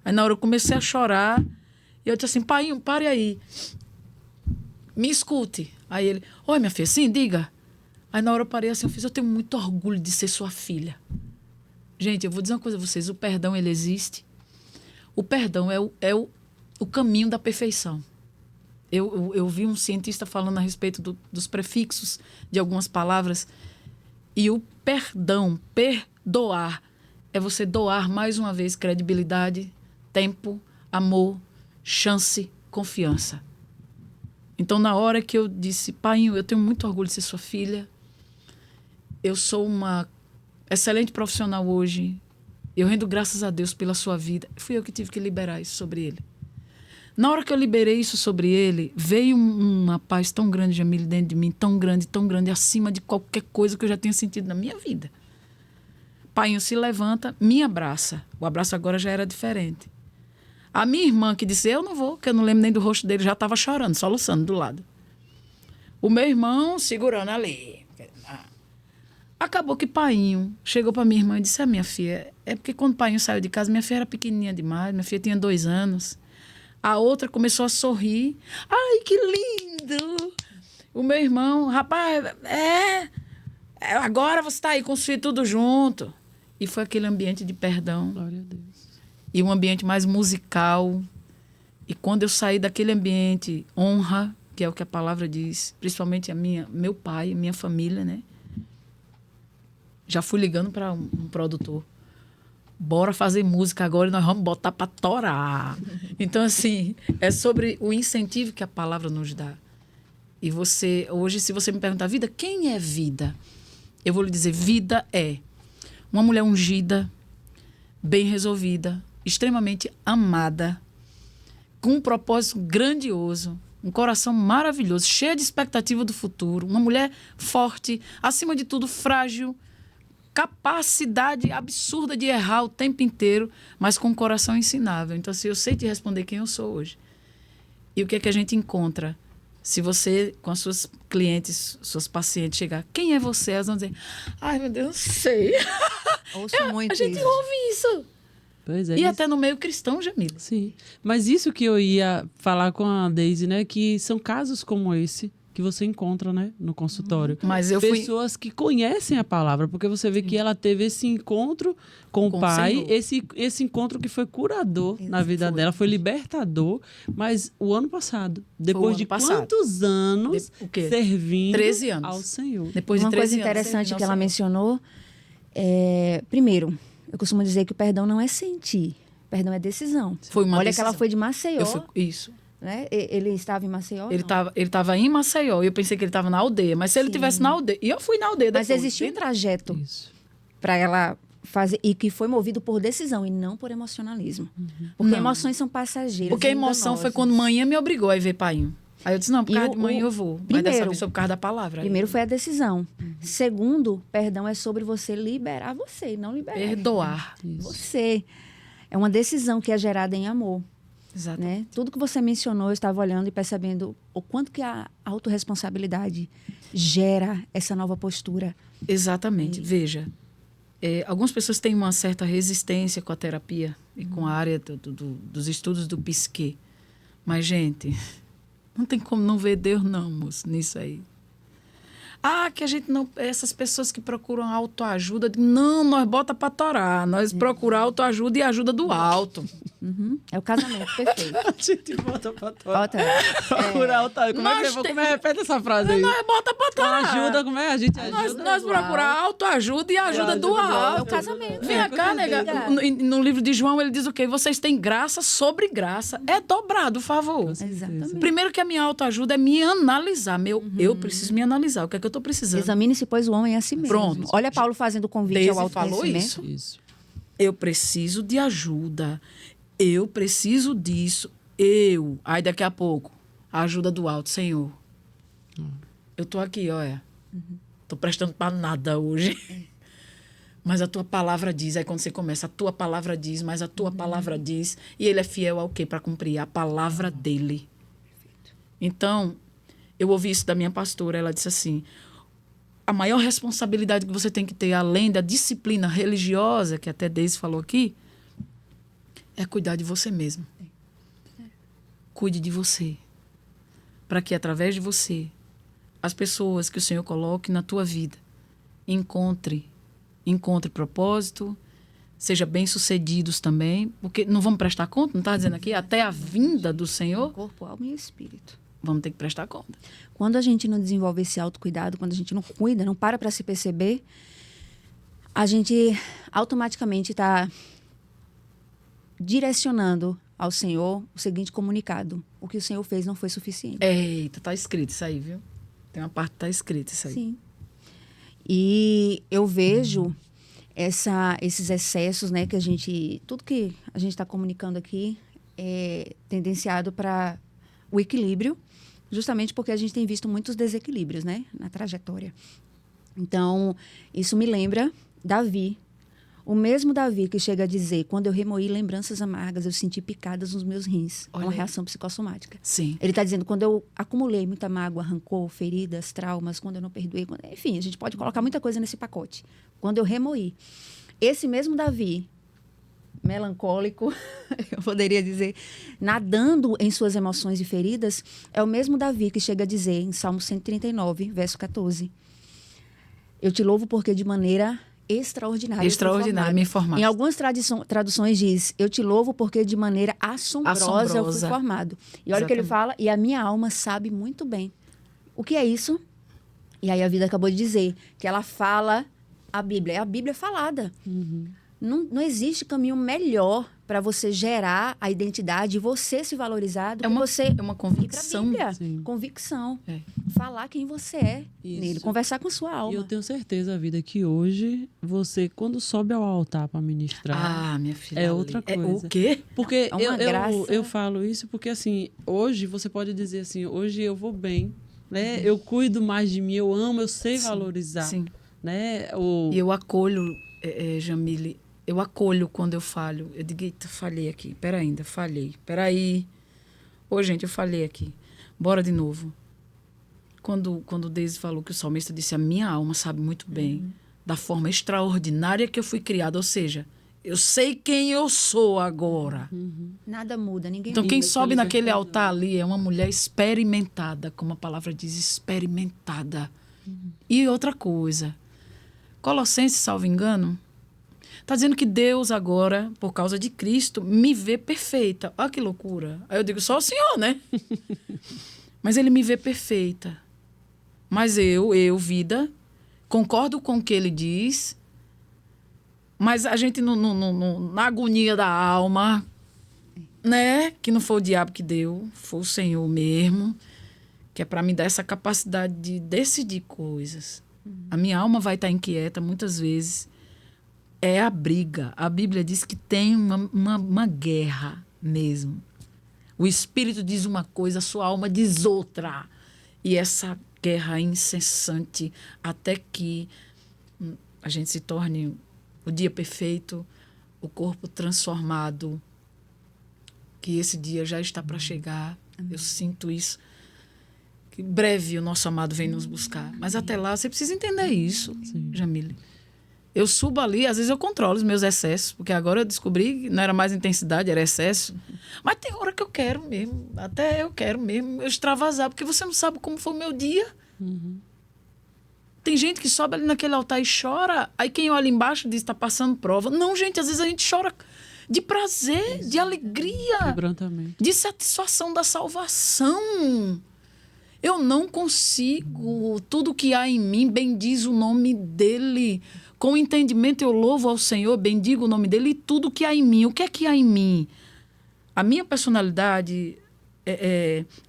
Aí, na hora eu comecei a chorar, e eu disse assim, Painho, pare aí. Me escute. Aí ele, oi, minha filha, sim, diga. Aí na hora eu parei assim, eu tenho muito orgulho de ser sua filha. Gente, eu vou dizer uma coisa a vocês, o perdão, ele existe. O perdão é o caminho da perfeição. Eu vi um cientista falando a respeito dos prefixos de algumas palavras, e o perdão, perdoar, é você doar mais uma vez credibilidade, tempo, amor, chance, confiança. Então, na hora que eu disse, Painho, eu tenho muito orgulho de ser sua filha, eu sou uma excelente profissional hoje, eu rendo graças a Deus pela sua vida, fui eu que tive que liberar isso sobre ele. Na hora que eu liberei isso sobre ele, veio uma paz tão grande, Jamile, dentro de mim, tão grande, acima de qualquer coisa que eu já tenha sentido na minha vida. Painho se levanta, me abraça. O abraço agora já era diferente. A minha irmã que disse, eu não vou, que eu não lembro nem do rosto dele, já estava chorando, soluçando do lado. O meu irmão segurando ali. Acabou que Painho chegou para minha irmã e disse, minha filha, é porque quando Painho saiu de casa, minha filha era pequenininha demais, minha filha tinha 2 anos. A outra começou a sorrir. Ai, que lindo! O meu irmão, rapaz, agora você está aí com os filhos tudo junto. E foi aquele ambiente de perdão. Glória a Deus. E um ambiente mais musical. E quando eu saí daquele ambiente, honra, que é o que a palavra diz, principalmente meu pai, minha família, né? Já fui ligando para um produtor. Bora fazer música agora e nós vamos botar para torar. Então, assim, é sobre o incentivo que a palavra nos dá. E você, hoje, se você me perguntar, vida, quem é vida? Eu vou lhe dizer, vida é uma mulher ungida, bem resolvida, extremamente amada, com um propósito grandioso, um coração maravilhoso, cheia de expectativa do futuro, uma mulher forte, acima de tudo frágil, capacidade absurda de errar o tempo inteiro, mas com um coração ensinável. Então, assim, eu sei te responder quem eu sou hoje. E o que é que a gente encontra? Se você, com as suas clientes, suas pacientes, chegar, quem é você? Elas vão dizer, ai, meu Deus, não sei. Ouço muito a gente isso. ouve isso. Pois é. E isso. até no meio cristão, Jamila. Sim. Mas isso que eu ia falar com a Deise, né? Que são casos como esse que você encontra, né, no consultório. Mas eu Pessoas que conhecem a palavra, porque você vê que ela teve esse encontro com o pai, esse encontro que foi curador na vida dela, foi libertador, mas o ano passado, depois de quantos anos servindo 13 anos. ao Senhor. Depois de Uma 13 coisa anos, interessante que ela mencionou primeiro, eu costumo dizer que o perdão não é sentir, perdão é decisão. Foi uma Olha decisão. que ela foi de Maceió. Isso. Né? Ele estava em Maceió? Ele estava em Maceió. Eu pensei que ele estava na aldeia. Mas se ele estivesse na aldeia... E eu fui na aldeia depois. Mas existia um trajeto para ela fazer... E que foi movido por decisão e não por emocionalismo. Porque emoções são passageiras. Porque a emoção foi quando manhã me obrigou a ver Painho. Aí eu disse, não, por causa de manhã eu vou. Mas dessa vez foi por causa da palavra. Primeiro foi a decisão. Segundo, perdão é sobre você liberar você, não liberar. Perdoar. Você. É uma decisão que é gerada em amor. Exato. Né? Tudo que você mencionou, eu estava olhando e percebendo o quanto que a autorresponsabilidade gera essa nova postura. Exatamente. Veja, algumas pessoas têm uma certa resistência com a terapia e com a área dos estudos do psique. Mas, gente, não tem como não ver Deus, não, moço, nisso aí. Que a gente não... Essas pessoas que procuram autoajuda, não, nós bota para torar. Nós procuramos autoajuda e ajuda do alto. É o casamento perfeito. A gente bota pra torar. Bota. Por alto. Como é? Repete essa frase aí. Nós bota pra torar. Ajuda, como é? A gente ajuda. Nós procuramos autoajuda e ajuda do alto. É o casamento. Vem cá, nega. No livro de João, ele diz o quê? Vocês têm graça sobre graça. É dobrado, por favor. Exatamente. Primeiro que a minha autoajuda é me analisar. Eu preciso me analisar. O que é que eu estou precisando? Examine-se, pois, o homem a si mesmo. Pronto. Olha Paulo fazendo o convite Daisy ao autoconhecimento. falou Isso. Eu preciso de ajuda. Eu preciso disso. Aí daqui a pouco, a ajuda do alto, Senhor. Eu tô aqui, olha. Tô prestando para nada hoje. Mas a tua palavra diz. Aí quando você começa, a tua palavra diz, mas a tua palavra diz. E ele é fiel ao quê? Para cumprir a palavra dele. Então, eu ouvi isso da minha pastora. Ela disse assim, a maior responsabilidade que você tem que ter, além da disciplina religiosa, que até Deise falou aqui, é cuidar de você mesmo. Cuide de você. Para que, através de você, as pessoas que o Senhor coloque na tua vida encontre propósito, seja bem-sucedidos também, porque não vamos prestar conta, não está dizendo aqui, até a vinda do Senhor, Corpo, alma e espírito. vamos ter que prestar conta. Quando a gente não desenvolve esse autocuidado, quando a gente não cuida, não para se perceber, a gente automaticamente está direcionando ao Senhor o seguinte comunicado: o que o Senhor fez não foi suficiente. Eita, tá escrito isso aí, viu? Tem uma parte que tá escrito isso aí. Sim. E eu vejo esses excessos, né, que tudo que a gente está comunicando aqui é tendenciado para o equilíbrio, justamente porque a gente tem visto muitos desequilíbrios, né, na trajetória. Então, isso me lembra Davi. O mesmo Davi que chega a dizer, quando eu remoí lembranças amargas, eu senti picadas nos meus rins. Olha uma aí. reação psicossomática. Sim. Ele está dizendo, quando eu acumulei muita mágoa, rancor, feridas, traumas, quando eu não perdoei, enfim, a gente pode colocar muita coisa nesse pacote. Quando eu remoí. Esse mesmo Davi, melancólico, eu poderia dizer, nadando em suas emoções e feridas, é o mesmo Davi que chega a dizer, em Salmo 139, verso 14, eu te louvo porque de maneira extraordinária. Extraordinária, me informaste. Em algumas traduções diz, eu te louvo porque de maneira assombrosa eu fui formado. E olha o que ele fala, e a minha alma sabe muito bem. O que é isso? E aí a vida acabou de dizer que ela fala a Bíblia. É a Bíblia falada. Não existe caminho melhor para você gerar a identidade e você se valorizar do que você é uma convicção. ir pra Bíblia. Sim. Convicção. É. Falar quem você é Isso. nele. Conversar com a sua E alma. eu tenho certeza, vida, que hoje você, quando sobe ao altar para ministrar, Ah, minha filha. é outra coisa. O quê? Porque É uma graça. eu falo isso porque, assim, hoje você pode dizer assim, hoje eu vou bem, né? Eu cuido mais de mim, eu amo, eu sei valorizar, Sim. né? E eu acolho, Jamile, eu acolho quando eu falho. Eu digo, eita, falhei aqui. Falhei. Peraí. Ô, gente, eu falhei aqui. Bora de novo. Quando o Deise falou que o salmista disse, a minha alma sabe muito bem da forma extraordinária que eu fui criada. Ou seja, eu sei quem eu sou agora. Nada muda, ninguém Então, muda. quem sobe naquele altar ali é uma mulher experimentada, como a palavra diz, experimentada. E outra coisa, Colossenses, salvo engano, está dizendo que Deus agora, por causa de Cristo, me vê perfeita. Olha que loucura. Aí eu digo, só o Senhor, né? Mas ele me vê perfeita. Mas eu, vida, concordo com o que ele diz, mas a gente na agonia da alma, né? Que não foi o diabo que deu, foi o Senhor mesmo, que é para me dar essa capacidade de decidir coisas. A minha alma vai estar inquieta muitas vezes. É a briga. A Bíblia diz que tem uma guerra mesmo. O espírito diz uma coisa, a sua alma diz outra. E essa guerra incessante até que a gente se torne o dia perfeito, o corpo transformado, que esse dia já está para chegar. Eu sinto isso. Que breve o nosso amado vem nos buscar. Mas até lá, você precisa entender isso, Jamile. Eu subo ali, às vezes eu controlo os meus excessos, porque agora eu descobri que não era mais intensidade, era excesso. Mas tem hora que eu quero mesmo, até eu quero mesmo, eu extravasar, porque você não sabe como foi o meu dia. Tem gente que sobe ali naquele altar e chora, aí quem olha embaixo diz, está passando prova. Não, gente, às vezes a gente chora de prazer, de alegria, de satisfação da salvação. Eu não consigo. Tudo que há em mim bendiz o nome dele. Com entendimento eu louvo ao Senhor, bendigo o nome dele e tudo que há em mim. O que é que há em mim? A minha personalidade,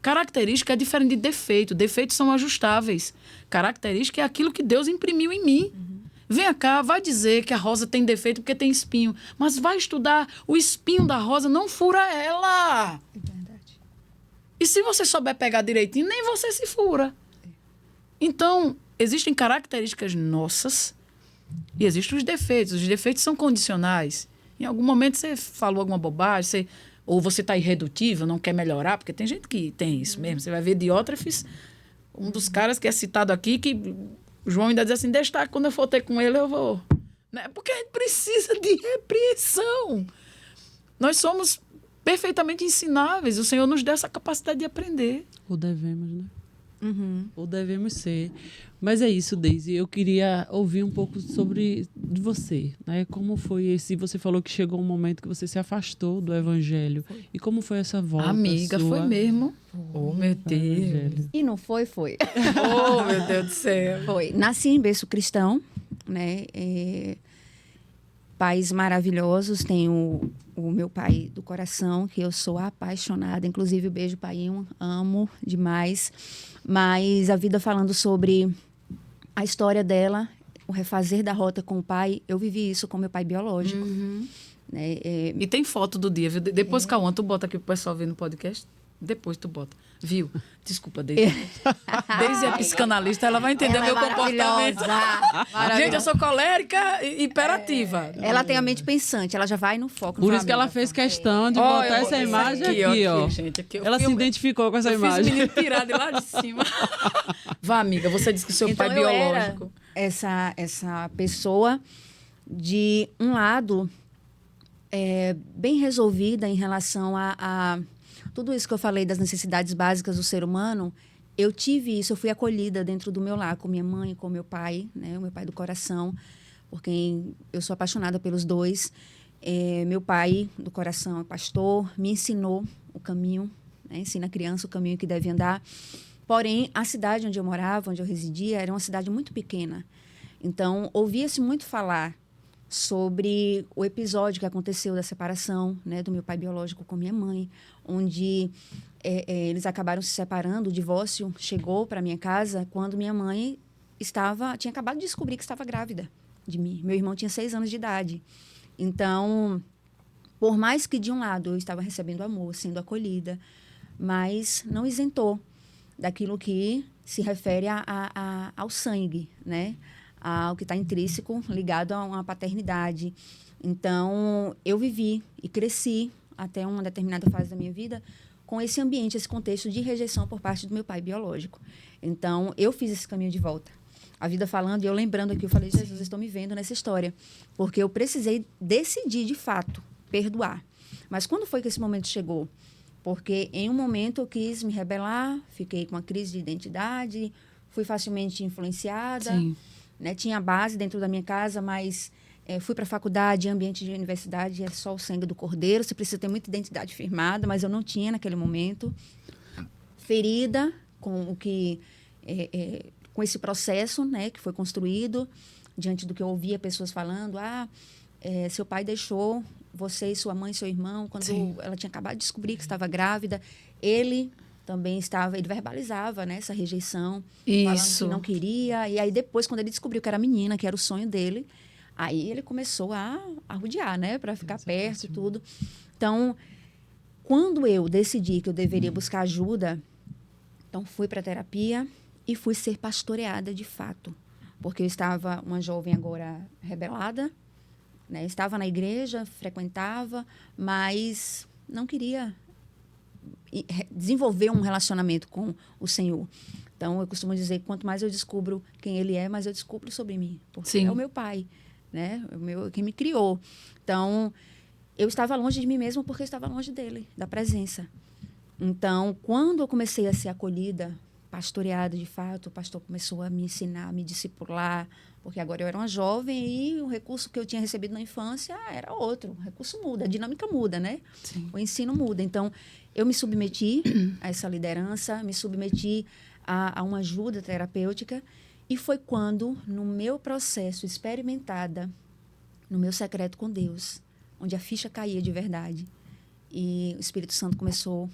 característica é diferente de defeito. Defeitos são ajustáveis. Característica é aquilo que Deus imprimiu em mim. Venha cá, vai dizer que a rosa tem defeito porque tem espinho. Mas vai estudar. O espinho da rosa não fura ela. É verdade. E se você souber pegar direitinho, nem você se fura. Então, existem características nossas e existem os defeitos. Os defeitos são condicionais. Em algum momento você falou alguma bobagem, ou você está irredutível, não quer melhorar, porque tem gente que tem isso mesmo. Você vai ver Diótrefes, um dos caras que é citado aqui, que João ainda diz assim, destaque, quando eu for ter com ele, eu vou. Né? Porque a gente precisa de repreensão. Nós somos perfeitamente ensináveis. O Senhor nos dá essa capacidade de aprender. Ou devemos, né? Ou devemos ser. Mas é isso, Deise. Eu queria ouvir um pouco sobre de você, né? Como foi esse... Você falou que chegou um momento que você se afastou do Evangelho. Foi. E como foi essa volta Amiga, sua? Foi mesmo. Oh, meu Deus. E não foi, foi. Oh, meu Deus do céu. Foi. Nasci em berço cristão, né? Pais maravilhosos. Tenho o meu pai do coração, que eu sou apaixonada. Inclusive, beijo, paiinho. Amo demais. Mas a vida falando sobre a história dela, o refazer da rota com o pai, eu vivi isso com meu pai biológico. Né? E tem foto do dia, viu? Depois, Cauã, tu bota aqui pro pessoal ver no podcast. Depois tu bota. Viu? Desculpa, Deise. Deise é psicanalista, ela vai entender meu comportamento. Gente, eu sou colérica e hiperativa. Ela tem a mente pensante, ela já vai no foco. Por isso que ela fez questão de botar essa imagem aqui, ó. Gente, aqui ela se identificou com essa imagem. Fiz o menino tirar de lá de cima. Vá, amiga, você disse que seu então, pai é biológico. Essa pessoa, de um lado, bem resolvida em relação a tudo isso que eu falei das necessidades básicas do ser humano. Eu tive isso, eu fui acolhida dentro do meu lar, com minha mãe, com meu pai, né? O meu pai do coração, por quem eu sou apaixonada pelos dois. Meu pai do coração é pastor, me ensinou o caminho, né? Ensina a criança o caminho que deve andar. Porém, a cidade onde eu morava, onde eu residia, era uma cidade muito pequena. Então, ouvia-se muito falar sobre o episódio que aconteceu da separação, né, do meu pai biológico com minha mãe, onde eles acabaram se separando. O divórcio chegou para minha casa quando minha mãe tinha acabado de descobrir que estava grávida de mim. Meu irmão tinha 6 anos de idade. Então, por mais que de um lado eu estava recebendo amor, sendo acolhida, mas não isentou daquilo que se refere ao sangue, né? Ao que está intrínseco, ligado a uma paternidade. Então, eu vivi e cresci até uma determinada fase da minha vida com esse ambiente, esse contexto de rejeição por parte do meu pai biológico. Então, eu fiz esse caminho de volta. A vida falando, e eu lembrando aqui, eu falei, Jesus, estou me vendo nessa história. Porque eu precisei decidir, de fato, perdoar. Mas quando foi que esse momento chegou? Porque em um momento eu quis me rebelar, fiquei com uma crise de identidade, fui facilmente influenciada. Sim. Né? Tinha base dentro da minha casa, mas fui para a faculdade, ambiente de universidade, é só o sangue do cordeiro. Você precisa ter muita identidade firmada, mas eu não tinha naquele momento. Ferida com com esse processo, né, que foi construído, diante do que eu ouvia pessoas falando. Seu pai deixou você e sua mãe, seu irmão, quando ela tinha acabado de descobrir que estava grávida. Ele também ele verbalizava, né, essa rejeição, falando que não queria. E aí depois, quando ele descobriu que era menina, que era o sonho dele, aí ele começou a rodear, né, para ficar perto e tudo. Então, quando eu decidi que eu deveria buscar ajuda, então fui para a terapia e fui ser pastoreada de fato, porque eu estava uma jovem agora rebelada, né, estava na igreja, frequentava, mas não queria desenvolver um relacionamento com o Senhor. Então, eu costumo dizer que quanto mais eu descubro quem Ele é, mais eu descubro sobre mim. Porque é o meu pai, né? Quem me criou. Então, eu estava longe de mim mesma porque eu estava longe dele, da presença. Então, quando eu comecei a ser acolhida, pastoreada de fato, o pastor começou a me ensinar, a me discipular, Porque agora eu era uma jovem e o recurso que eu tinha recebido na infância era outro. O recurso muda, a dinâmica muda, né? Sim. O ensino muda. Então, eu me submeti a essa liderança, me submeti a uma ajuda terapêutica. E foi quando, no meu processo experimentada, no meu secreto com Deus, onde a ficha caía de verdade, e o Espírito Santo começou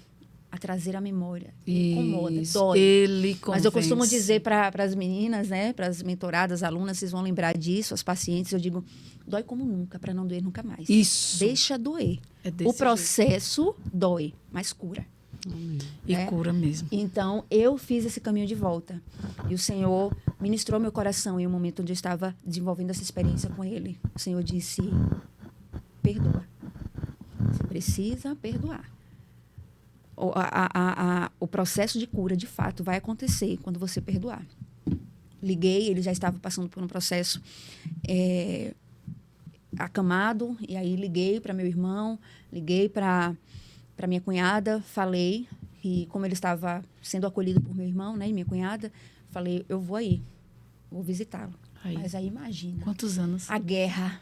a trazer a memória. Incomoda, dói. Ele convence. Mas eu costumo dizer para as meninas, né, para as mentoradas, alunas, vocês vão lembrar disso, as pacientes, eu digo, dói como nunca, para não doer nunca mais. Isso. Deixa doer. É desse O processo dói, mas cura. Amém. E cura mesmo. Então, eu fiz esse caminho de volta. E o Senhor ministrou meu coração em um momento onde eu estava desenvolvendo essa experiência com Ele. O Senhor disse, perdoa. Você precisa perdoar. O processo de cura, de fato, vai acontecer quando você perdoar. Liguei, ele já estava passando por um processo acamado, e aí liguei para meu irmão, liguei para minha cunhada, falei, e como ele estava sendo acolhido por meu irmão, né, e minha cunhada, falei, eu vou aí, vou visitá-lo. Mas aí imagina. Quantos anos? A guerra.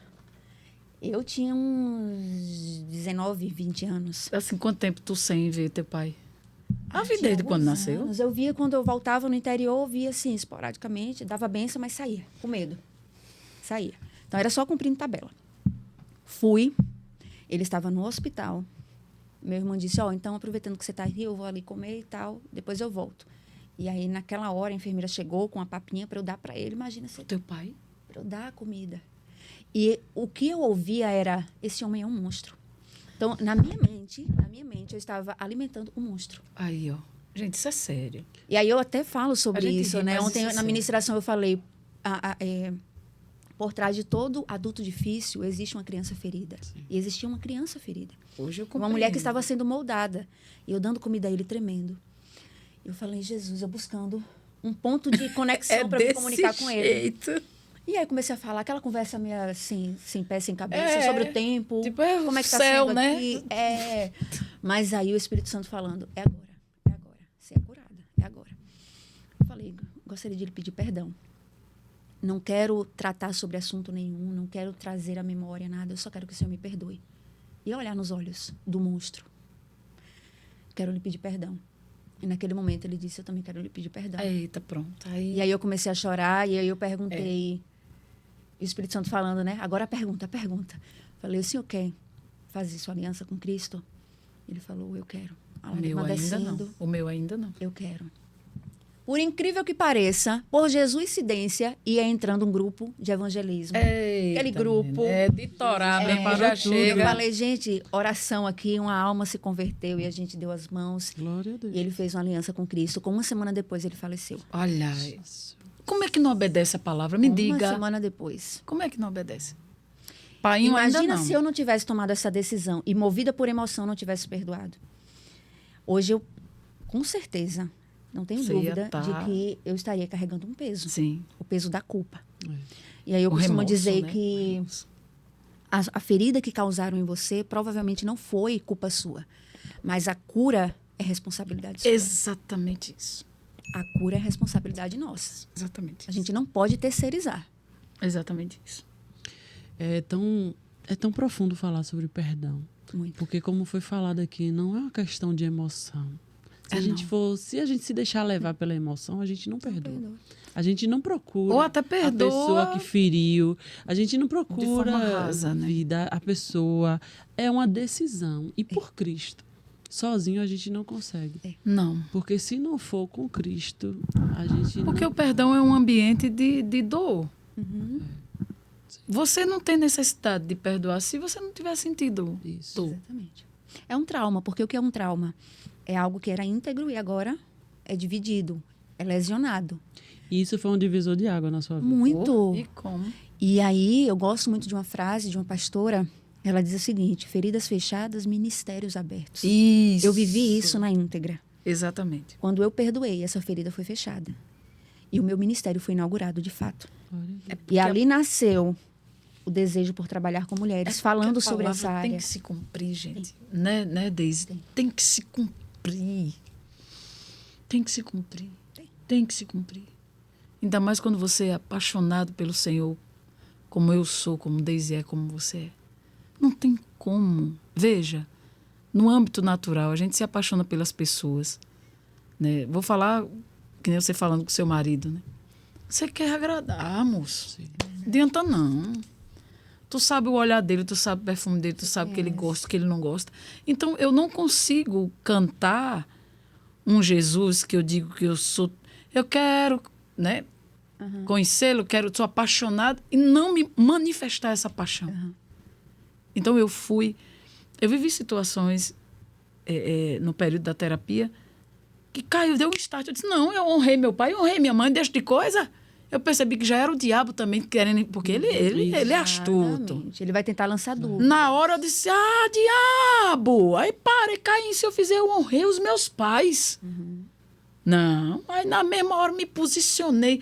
Eu tinha uns 19, 20 anos. Assim, quanto tempo tu sem ver teu pai? A vida desde quando nasceu? Anos. Eu via quando eu voltava no interior, eu via assim, esporadicamente, dava benção, mas saía, com medo. Saía. Então, era só cumprindo tabela. Fui, ele estava no hospital. Meu irmão disse, então, aproveitando que você está aqui, eu vou ali comer e tal, depois eu volto. E aí, naquela hora, a enfermeira chegou com uma papinha para eu dar para ele. Imagina você. Teu pai? Para eu dar a comida. E o que eu ouvia era, esse homem é um monstro. Então, na minha mente, eu estava alimentando um monstro. Aí, ó. Gente, isso é sério. E aí eu até falo sobre isso, né? Ontem, isso na ministração, eu falei, por trás de todo adulto difícil, existe uma criança ferida. Sim. E existia uma criança ferida. Hoje eu compreendo. Uma mulher que estava sendo moldada. E eu dando comida a ele, tremendo. Eu falei, Jesus, eu buscando um ponto de conexão para me comunicar com ele. E aí comecei a falar aquela conversa meio assim, sem pé, sem cabeça, sobre o tempo. Tipo, como é que tá céu, sendo né? aqui. Mas aí o Espírito Santo falando, é agora. Você é curada, é agora. Eu falei, gostaria de lhe pedir perdão. Não quero tratar sobre assunto nenhum, não quero trazer à memória nada, eu só quero que o Senhor me perdoe. E olhar nos olhos do monstro. Quero lhe pedir perdão. E naquele momento ele disse, eu também quero lhe pedir perdão. Eita, pronto. E aí eu comecei a chorar, e aí eu perguntei... O Espírito Santo falando, né? Agora pergunta. Falei, o senhor quer fazer sua aliança com Cristo? Ele falou, eu quero. O meu ainda não. Eu quero. Por incrível que pareça, por Jesuicidência, ia entrando um grupo de evangelismo. Eita, aquele grupo. De torar, já chega. Eu falei, gente, oração aqui, uma alma se converteu e a gente deu as mãos. Glória a Deus. E ele fez uma aliança com Cristo. Com uma semana depois, ele faleceu. Olha isso. Como é que não obedece a palavra? Me diga. Uma semana depois. Como é que não obedece? Painho ainda Imagina não. se eu não tivesse tomado essa decisão e, movida por emoção, não tivesse perdoado. Hoje eu, com certeza, não tenho dúvida de que eu estaria carregando um peso. Sim. O peso da culpa. E aí eu costumo dizer, né, que a ferida que causaram em você provavelmente não foi culpa sua. Mas a cura é responsabilidade sua. Exatamente isso. A cura é responsabilidade nossa. Exatamente isso. A gente não pode terceirizar. Exatamente isso. É tão profundo falar sobre perdão. Muito. Porque, como foi falado aqui, não é uma questão de emoção. Se a gente se deixar levar pela emoção, a gente não perdoa. A gente não procura ou até perdoa a pessoa que feriu. A gente não procura de forma rasa, né? A pessoa. É uma decisão. E por Cristo. Sozinho a gente não consegue. Não. Porque se não for com Cristo, a gente não... Porque o perdão é um ambiente de dor. Uhum. Você não tem necessidade de perdoar se você não tiver sentido isso. Dor. Exatamente. É um trauma, porque o que é um trauma? É algo que era íntegro e agora é dividido, é lesionado. E isso foi um divisor de água na sua vida? Muito. E como? E aí eu gosto muito de uma frase de uma pastora. Ela diz o seguinte, feridas fechadas, ministérios abertos. Isso. Eu vivi isso na íntegra. Exatamente. Quando eu perdoei, essa ferida foi fechada. E o meu ministério foi inaugurado, de fato. E ali nasceu o desejo por trabalhar com mulheres, falando sobre essa área. Tem que se cumprir, gente. Né, Deise? Tem que se cumprir. Tem que se cumprir. Tem que se cumprir. Ainda mais quando você é apaixonado pelo Senhor, como eu sou, como Deise é, como você é. Não tem como. Veja, no âmbito natural, a gente se apaixona pelas pessoas, né? Vou falar, que nem você falando com seu marido, né? Você quer agradar, moço. Não adianta não. Tu sabe o olhar dele, tu sabe o perfume dele, tu sabe o que ele gosta, o que ele não gosta. Então, eu não consigo cantar um Jesus que eu digo que eu sou... Eu quero, né? Conhecê-lo, sou apaixonado e não me manifestar essa paixão. Então, eu vivi situações no período da terapia que caiu, deu um start. Eu disse, não, eu honrei meu pai, honrei minha mãe, deixa de coisa. Eu percebi que já era o diabo também querendo... Porque ele é astuto. Ele vai tentar lançar dúvida. Na hora eu disse, diabo! Aí parei, Caim, se eu fizer, eu honrei os meus pais. Não, aí na mesma hora me posicionei.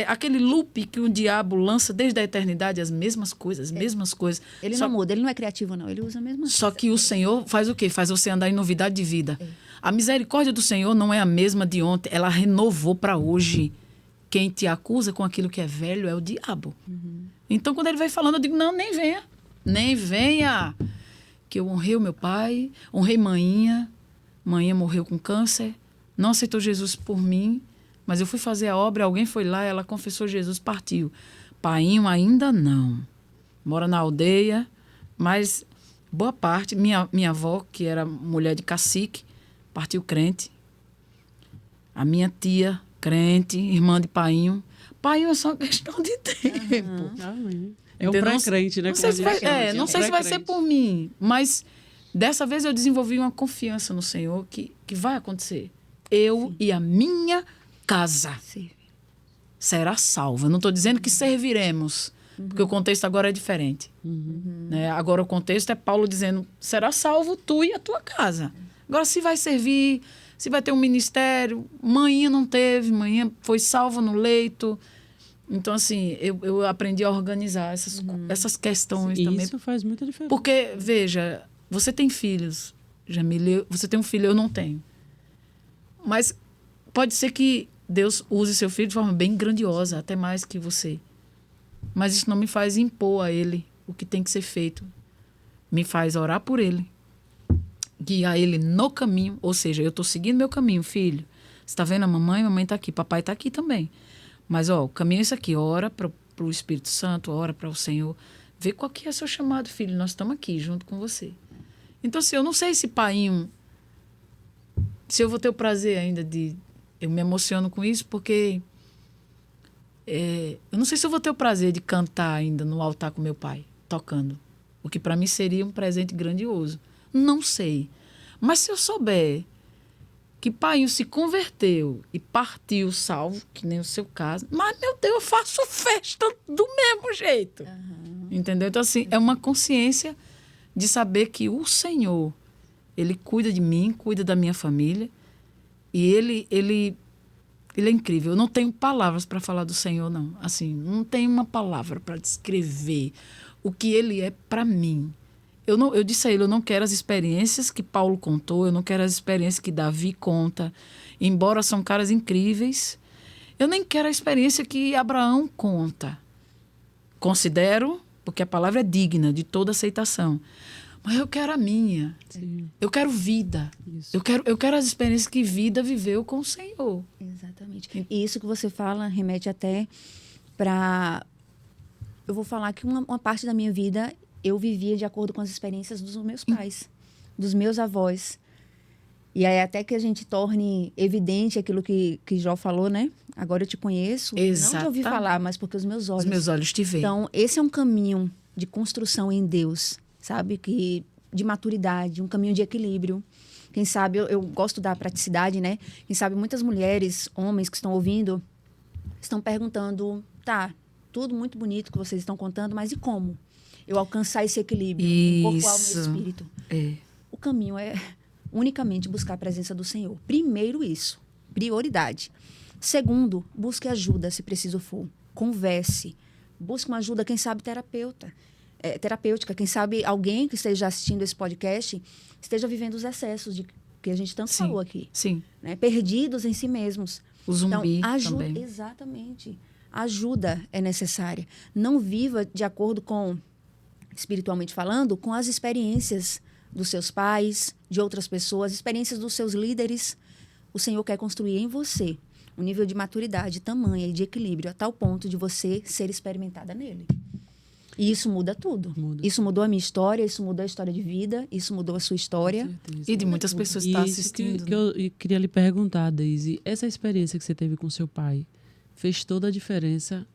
Aquele loop que o diabo lança desde a eternidade, as mesmas coisas, mesmas coisas. Ele não muda, ele não é criativo, não. Ele usa a mesma coisa. Só que o Senhor faz o quê? Faz você andar em novidade de vida. A misericórdia do Senhor não é a mesma de ontem, ela renovou para hoje. Quem te acusa com aquilo que é velho é o diabo. Então, quando ele vai falando, eu digo, não, nem venha. Nem venha. Que eu honrei o meu pai, honrei Maninha. Maninha morreu com câncer. Não aceitou Jesus por mim, mas eu fui fazer a obra, alguém foi lá, ela confessou Jesus, partiu. Painho ainda não. Mora na aldeia, mas boa parte. Minha avó, que era mulher de cacique, partiu crente. A minha tia, crente, irmã de Painho. Painho é só uma questão de tempo. É um pré-crente, né? Não sei se vai ser por mim, mas dessa vez eu desenvolvi uma confiança no Senhor que vai acontecer. Eu e a minha casa será salva. Eu não estou dizendo que serviremos, porque o contexto agora é diferente. Né? Agora o contexto é Paulo dizendo, será salvo tu e a tua casa. Agora, se vai servir, se vai ter um ministério, Maninha não teve, Maninha foi salva no leito. Então, assim, eu aprendi a organizar essas questões também. Isso faz muita diferença. Porque, veja, você tem filhos, Jamile, você tem um filho, eu não tenho. Mas pode ser que Deus use seu filho de forma bem grandiosa, até mais que você. Mas isso não me faz impor a ele o que tem que ser feito. Me faz orar por ele, guiar ele no caminho. Ou seja, eu estou seguindo meu caminho, filho. Você está vendo a mamãe está aqui, papai está aqui também. Mas, o caminho é isso aqui. Ora para o Espírito Santo, ora para o Senhor. Vê qual que é o seu chamado, filho. Nós estamos aqui junto com você. Então, assim, eu não sei se Painho... Se eu vou ter o prazer ainda de... Eu me emociono com isso porque... eu não sei se eu vou ter o prazer de cantar ainda no altar com meu pai, tocando. O que para mim seria um presente grandioso. Não sei. Mas se eu souber que Painho se converteu e partiu salvo, que nem o seu caso, mas, meu Deus, eu faço festa do mesmo jeito. Entendeu? Então, assim, é uma consciência de saber que o Senhor... Ele cuida de mim, cuida da minha família. E ele é incrível. Eu não tenho palavras para falar do Senhor, não. Assim, não tenho uma palavra para descrever o que ele é para mim. Eu disse a ele, eu não quero as experiências que Paulo contou, eu não quero as experiências que Davi conta. Embora são caras incríveis, eu nem quero a experiência que Abraão conta. Considero, porque a palavra é digna de toda aceitação. Mas eu quero a minha. Sim. Eu quero vida. Isso. Eu quero as experiências que vida viveu com o Senhor. Exatamente. E isso que você fala remete até para... Eu vou falar que uma parte da minha vida eu vivia de acordo com as experiências dos meus pais, dos meus avós. E aí até que a gente torne evidente aquilo que Jó falou, né? Agora eu te conheço. Exatamente. Não de ouvir falar, mas porque os meus olhos te veem. Então, esse é um caminho de construção em Deus. Sabe? De maturidade, um caminho de equilíbrio. Quem sabe, eu gosto da praticidade, né? Quem sabe muitas mulheres, homens que estão ouvindo, estão perguntando, tá, tudo muito bonito que vocês estão contando, mas e como eu alcançar esse equilíbrio? Corpo, alma e espírito. O caminho é unicamente buscar a presença do Senhor. Primeiro isso, prioridade. Segundo, busque ajuda se preciso for. Converse. Busque uma ajuda, quem sabe terapêutica. Quem sabe alguém que esteja assistindo esse podcast esteja vivendo os excessos que a gente tanto falou aqui. Sim. Né? Perdidos em si mesmos. O zumbi então, ajuda, também. Exatamente. Ajuda é necessária. Não viva de acordo com, espiritualmente falando, com as experiências dos seus pais, de outras pessoas, experiências dos seus líderes. O Senhor quer construir em você um nível de maturidade, tamanha e de equilíbrio a tal ponto de você ser experimentada nele. E isso muda tudo. Isso mudou a minha história, isso mudou a história de vida, isso mudou a sua história. E de muitas pessoas que estão assistindo. Eu queria lhe perguntar, Deise, essa experiência que você teve com seu pai fez toda a diferença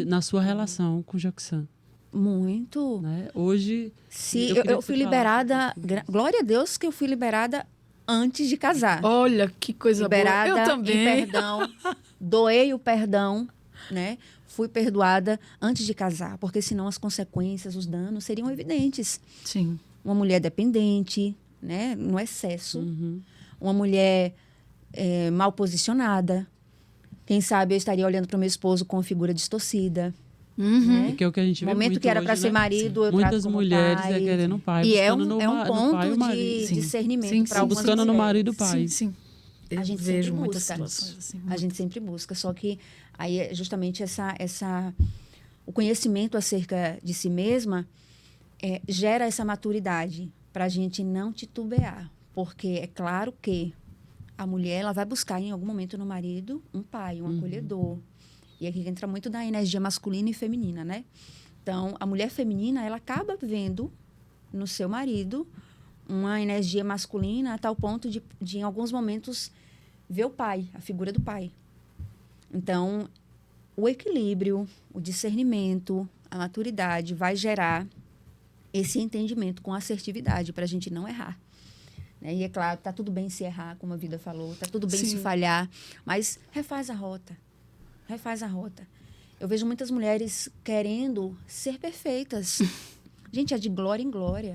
na sua relação com o Joxan? Muito. Né? Hoje... Eu fui liberada... Glória a Deus que eu fui liberada antes de casar. Olha, que coisa liberada boa. Eu também. Em perdão. Doei o perdão, né? Fui perdoada antes de casar, porque senão as consequências, os danos seriam evidentes. Sim. Uma mulher dependente, né? No excesso. Uma mulher mal posicionada. Quem sabe eu estaria olhando para o meu esposo com figura distorcida. Né? Que é o que a gente vê momento muito que era hoje, para ser marido, eu trato muitas como mulheres pai. querendo pai. E é um ponto de discernimento para algumas buscando no marido pai. Sim. A gente vejo sempre muitas busca. situações assim. A gente sempre busca, só que aí é justamente o conhecimento acerca de si mesma gera essa maturidade para a gente não titubear, porque é claro que a mulher ela vai buscar em algum momento no marido um pai, um acolhedor. E aqui entra muito da energia masculina e feminina, né? Então, a mulher feminina, ela acaba vendo no seu marido uma energia masculina a tal ponto de em alguns momentos, ver o pai, a figura do pai. Então, o equilíbrio, o discernimento, a maturidade vai gerar esse entendimento com assertividade para a gente não errar. Né? E é claro, tá tudo bem se errar, como a Vida falou, tá tudo bem se falhar, mas refaz a rota. Refaz a rota. Eu vejo muitas mulheres querendo ser perfeitas. Gente, é de glória em glória.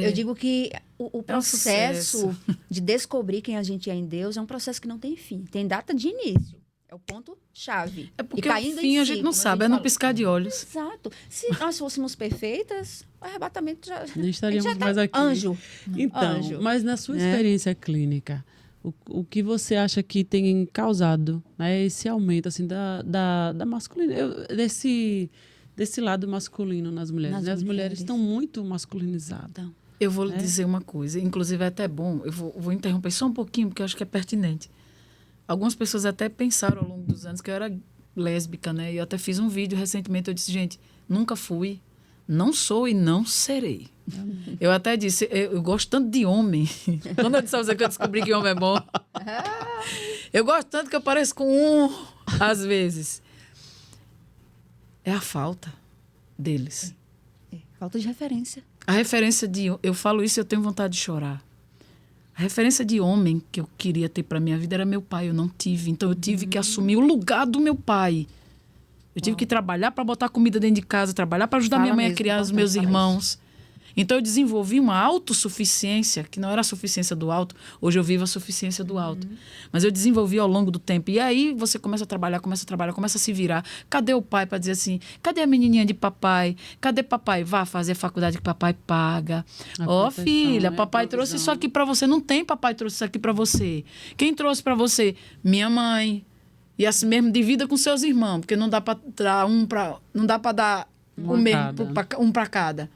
Eu digo que o processo de descobrir quem a gente é em Deus é um processo que não tem fim. Tem data de início. É o ponto-chave. É porque o fim a gente não sabe, é no piscar de olhos. Exato. Se nós fôssemos perfeitas, o arrebatamento já... Nem estaríamos mais aqui. Anjo. Então, mas na sua experiência clínica, o que você acha que tem causado, né, esse aumento assim, da masculinidade, desse lado masculino nas mulheres? As mulheres estão muito masculinizadas. Eu vou lhe dizer uma coisa, inclusive é até bom, eu vou interromper só um pouquinho, porque eu acho que é pertinente. Algumas pessoas até pensaram ao longo dos anos que eu era lésbica, né? E eu até fiz um vídeo recentemente, eu disse, gente, nunca fui, não sou e não serei. Eu até disse, eu gosto tanto de homem. Quando eu disse a você que eu descobri que homem é bom. Eu gosto tanto que eu pareço com um, às vezes. É a falta deles. Falta de referência. A referência de... Eu falo isso e eu tenho vontade de chorar. A referência de homem que eu queria ter para minha vida era meu pai. Eu não tive. Então, eu tive que assumir o lugar do meu pai. Eu tive que trabalhar para botar comida dentro de casa, trabalhar para ajudar minha mãe a criar os meus irmãos. Então, eu desenvolvi uma autossuficiência, que não era a suficiência do alto. Hoje eu vivo a suficiência do alto. Mas eu desenvolvi ao longo do tempo. E aí, você começa a trabalhar, começa a se virar. Cadê o pai para dizer assim, cadê a menininha de papai? Cadê papai? Vá fazer faculdade que papai paga. Ó, filha, papai trouxe isso aqui para você. Não tem papai trouxe isso aqui para você. Quem trouxe para você? Minha mãe. E assim mesmo, divida com seus irmãos. Porque não dá para dar não dá para dar um para cada.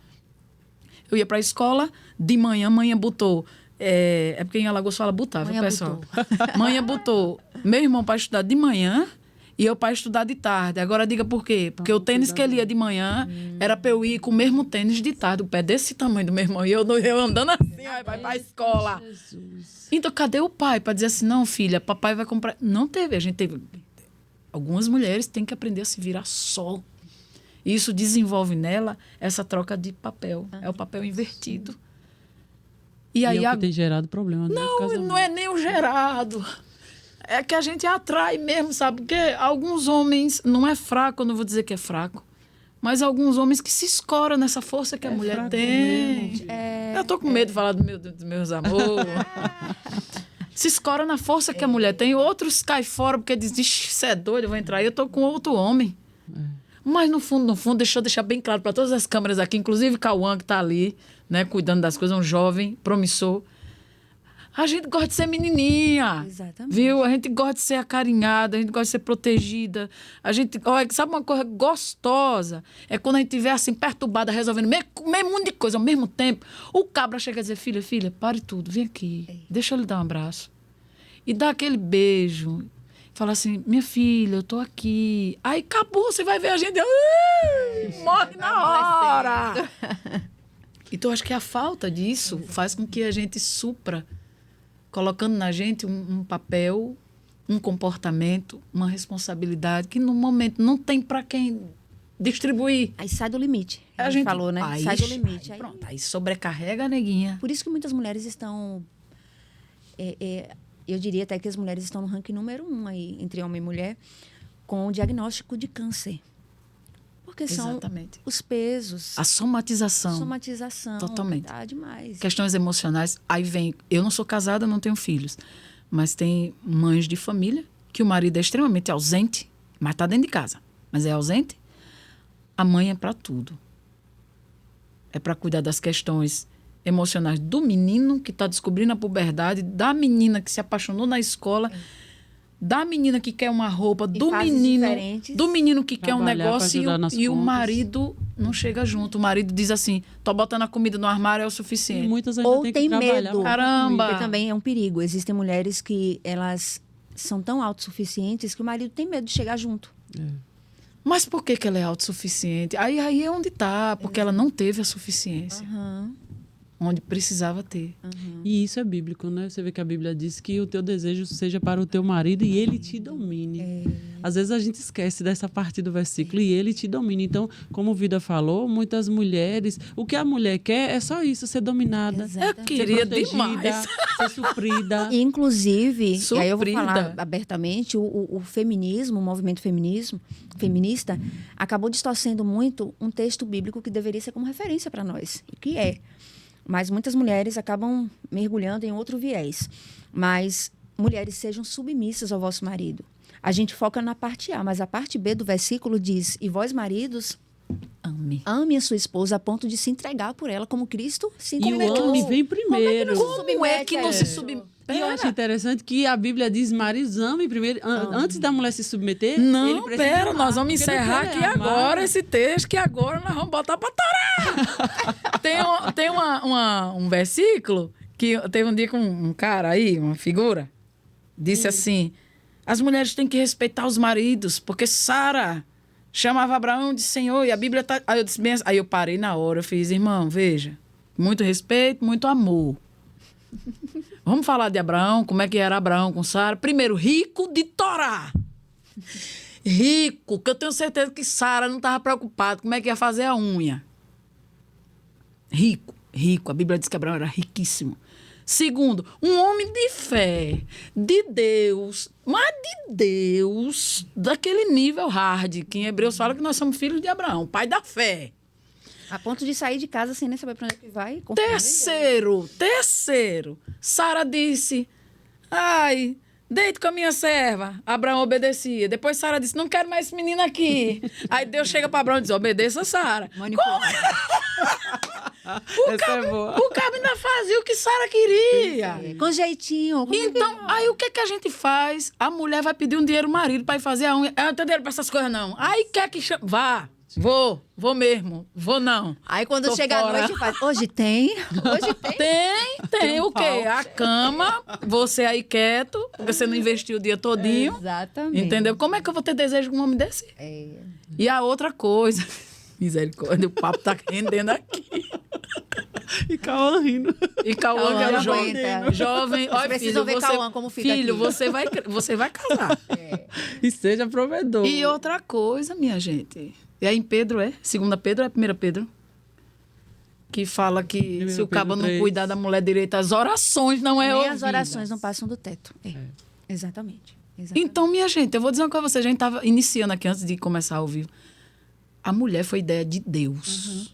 Eu ia para a escola, de manhã, mãe botou... É porque em Alagoas fala botar, viu, pessoal? Mãe botou meu irmão para estudar de manhã e eu para estudar de tarde. Agora, diga por quê? Porque o tênis que ele ia de manhã era para eu ir com o mesmo tênis de tarde. O pé desse tamanho do meu irmão. E eu andando assim, vai para a escola. Jesus. Então, cadê o pai para dizer assim, não, filha, papai vai comprar... Não teve. A gente teve... Algumas mulheres têm que aprender a se virar só. Isso desenvolve nela essa troca de papel. É o papel invertido. E aí é o que tem gerado problema. Não é nem o gerado. É que a gente atrai mesmo, sabe? Porque alguns homens... Não é fraco, eu não vou dizer que é fraco. Mas alguns homens que se escoram nessa força que a mulher tem. Eu tô com medo de falar dos meus amores. Se escora na força que a mulher tem. Outros caem fora porque dizem, você é doido, eu vou entrar aí. Eu tô com outro homem. Mas, no fundo, deixa eu deixar bem claro para todas as câmeras aqui, inclusive Cauã, que está ali, né, cuidando das coisas, um jovem, promissor. A gente gosta de ser menininha. Exatamente. Viu? A gente gosta de ser acarinhada, a gente gosta de ser protegida. A gente, olha, sabe uma coisa gostosa? É quando a gente estiver assim, perturbada, resolvendo meio mundo de coisa ao mesmo tempo. O cabra chega a dizer, filha, pare tudo, vem aqui. Deixa eu lhe dar um abraço. E dá aquele beijo. Fala assim, minha filha, eu tô aqui. Aí acabou, você vai ver a gente. Morre na hora. Então, acho que a falta disso faz com que a gente supra, colocando na gente um papel, um comportamento, uma responsabilidade que no momento não tem para quem distribuir. Aí sai do limite. A gente falou, né? Aí, sai do limite. Aí, pronto, aí sobrecarrega a neguinha. Por isso que muitas mulheres estão... eu diria até que as mulheres estão no ranking número 1 aí, entre homem e mulher, com o diagnóstico de câncer. Porque Exatamente. São os pesos. A somatização. Somatização. Totalmente. Tá demais. Questões emocionais. Aí vem... Eu não sou casada, não tenho filhos. Mas tem mães de família que o marido é extremamente ausente, mas está dentro de casa. Mas é ausente. A mãe é para tudo. É para cuidar das questões emocionais do menino que está descobrindo a puberdade, da menina que se apaixonou na escola, da menina que quer uma roupa, do menino que quer um negócio e o marido não chega junto. O marido diz assim, tô botando a comida no armário, é o suficiente. E muitas ainda Ou tem tem que trabalhar. medo. Caramba! Porque também é um perigo. Existem mulheres que elas são tão autossuficientes que o marido tem medo de chegar junto. Mas por que ela é autossuficiente? Aí é onde está, porque ela não teve a suficiência. Onde precisava ter. E isso é bíblico, né? Você vê que a Bíblia diz que o teu desejo seja para o teu marido e ele te domine. Às vezes a gente esquece dessa parte do versículo e ele te domina. Então, como o Vida falou, muitas mulheres... O que a mulher quer é só isso, ser dominada. Eu queria demais. Ser suprida. E, inclusive, e aí eu vou Suprida. falar abertamente, o feminismo, o movimento feminista, acabou distorcendo muito um texto bíblico que deveria ser como referência para nós. O que é? Mas muitas mulheres acabam mergulhando em outro viés. Mas mulheres, sejam submissas ao vosso marido. A gente foca na parte A, mas a parte B do versículo diz, e vós, maridos, ame a sua esposa a ponto de se entregar por ela, como Cristo se E entregou. o homem vem primeiro. Como é que não se submete? E eu acho interessante que a Bíblia diz, maridos, amem primeiro. Antes da mulher se submeter, ele Não, precisa pera, amar, nós vamos porque encerrar não aqui quer amar. agora esse texto, que agora nós vamos botar pra torar. Tem um versículo que teve um dia com um cara aí, uma figura, disse assim, as mulheres têm que respeitar os maridos, porque Sara chamava Abraão de Senhor, e a Bíblia tá... Aí eu disse, aí eu parei na hora, eu fiz, irmão, veja, muito respeito, muito amor. Vamos falar de Abraão, como é que era Abraão com Sara. Primeiro, rico de Torá. Rico, que eu tenho certeza que Sara não estava preocupada como é que ia fazer a unha. Rico. A Bíblia diz que Abraão era riquíssimo. Segundo, um homem de fé, de Deus, mas de Deus, daquele nível hard, que em Hebreus fala que nós somos filhos de Abraão, pai da fé. A ponto de sair de casa sem nem saber para onde é que vai. Terceiro, Sara disse, ai, deite com a minha serva. Abraão obedecia. Depois Sara disse, não quero mais esse menino aqui. Aí Deus chega para Abraão e diz, obedeça Sara. O cabo ainda fazia o que Sara queria. Com jeitinho. Então, aí o que a gente faz? A mulher vai pedir um dinheiro ao marido para ir fazer a unha. Eu não tenho dinheiro para essas coisas, não. Aí quer que chama. Vá. Vou mesmo. Vou não. Aí quando Tô chega fora. a noite, faz, hoje tem. Tem o quê? A cama, você aí quieto, porque você não investiu o dia todinho. Exatamente. Entendeu? Como é que eu vou ter desejo com um homem desse? E a outra coisa... Misericórdia, o papo tá rendendo aqui. E Cauã rindo. E Cauã, que é o jovem. Jovem, olha, precisam ver Cauã como fica filho, aqui. você vai casar. E seja provedor. E outra coisa, minha gente. E aí em Pedro, 2 Pedro ou 1 Pedro? Que fala que se o cabo não cuidar da mulher direita, as orações não é Nem ouvidas. as orações não passam do teto. Exatamente. Então, minha gente, eu vou dizer uma coisa pra você. A gente estava iniciando aqui antes de começar ao vivo. A mulher foi ideia de Deus.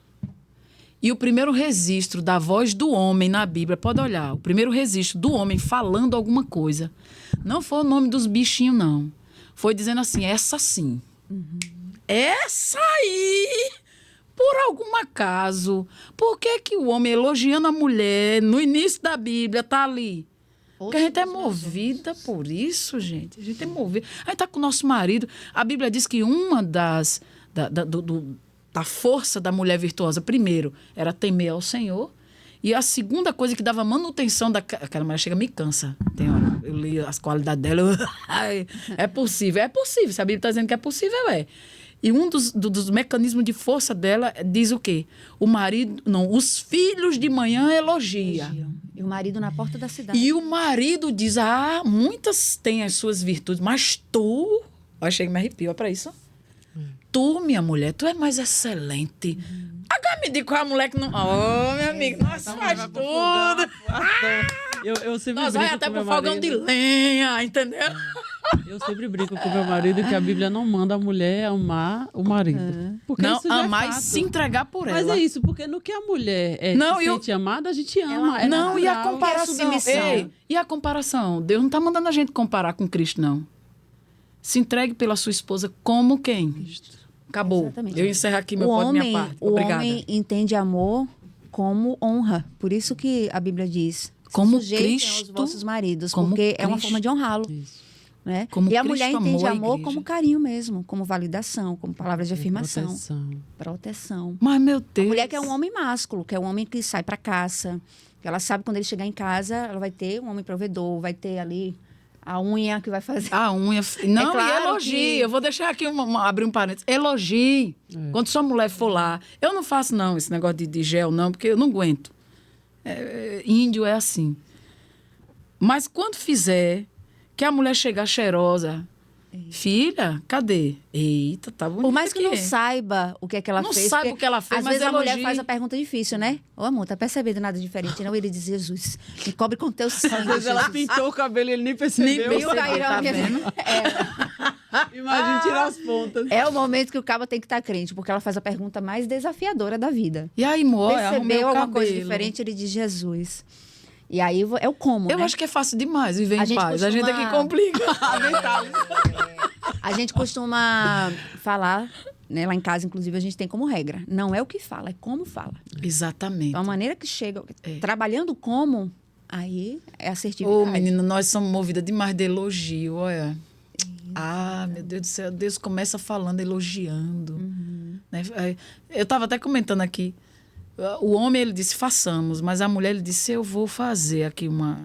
E o primeiro registro da voz do homem na Bíblia, pode olhar, o primeiro registro do homem falando alguma coisa, não foi o nome dos bichinhos, não. Foi dizendo assim, essa sim. Essa aí, por algum acaso, por que que o homem elogiando a mulher no início da Bíblia tá ali? Porque a gente é movida por isso, gente. A gente é movida. A gente está com o nosso marido. A Bíblia diz que uma da força da mulher virtuosa, primeiro, era temer ao Senhor. E a segunda coisa que dava manutenção aquela mulher chega me cansa. Tem hora, eu li as qualidades dela. É possível. Se a Bíblia está dizendo que é possível, é. E um dos mecanismos de força dela diz o quê? Os filhos de manhã elogiam. E o marido na porta da cidade. E o marido diz, muitas têm as suas virtudes, mas tu... Eu achei que me arrepio, olha pra isso. Tu, minha mulher, tu é mais excelente. Agora me diga qual é a mulher que não... minha amiga, nós faz tudo. Eu sempre Nós vai até pro fogão de lenha, entendeu? Eu sempre brinco com meu marido que a Bíblia não manda a mulher amar o marido. Porque Não, isso já amar é e fato. se entregar por ela. Mas é isso, porque no que a mulher se sente amada, a gente ama. Não, e a comparação? Ei, e a comparação? Deus não está mandando a gente comparar com Cristo, não. Se entregue pela sua esposa como quem? Acabou. Exatamente. Eu encerro aqui meu ponto, minha parte. Obrigada. O homem entende amor como honra. Por isso que a Bíblia diz... Como sujeitem Cristo, aos vossos maridos, como porque é uma Cristo. forma de honrá-lo. Isso. Né? Como E a Cristo mulher amou entende a amor igreja. como carinho mesmo, como validação, como palavras de afirmação. Proteção. Mas, meu Deus. A mulher quer um homem másculo, que é um homem que sai para caça, que ela sabe que quando ele chegar em casa, ela vai ter um homem provedor, vai ter ali a unha que vai fazer. A unha... Não, claro e elogie. que- Eu vou deixar aqui, abrir um parênteses. Elogie. Quando sua mulher for lá... Eu não faço, não, esse negócio de gel, não, porque eu não aguento. Índio é assim. Mas quando fizer, que a mulher chegar cheirosa... Filha, cadê? Eita, tá bonita. Por mais que aqui. não saiba o que é que ela Não fez. sabe porque o que ela fez, às mas vezes a mulher elogie. faz a pergunta difícil, né? Ô, amor, tá percebendo nada diferente? Não, ele diz, Jesus, me cobre com teu sangue. Às vezes ela Jesus. pintou o cabelo e ele nem percebeu. Viu, Caíra? tá vendo? Imagina tirar as pontas. É o momento que o cabo tem que estar crente, porque ela faz a pergunta mais desafiadora da vida. E aí, amor, arrumei Percebeu o alguma coisa cabelo. diferente? Ele diz, Jesus. E aí é o como, Eu né? acho que é fácil demais viver A em gente paz. A gente costuma- aqui complica. A gente costuma falar, né, lá em casa, inclusive, a gente tem como regra. Não é o que fala, é como fala. Exatamente. Então, a maneira que chega, trabalhando como, aí é assertividade. Ô, menina, nós somos movidas demais de elogio, olha. Meu Deus do céu, Deus começa falando, elogiando. Né? Eu estava até comentando aqui. O homem, ele disse, façamos. Mas a mulher, ele disse, eu vou fazer aqui uma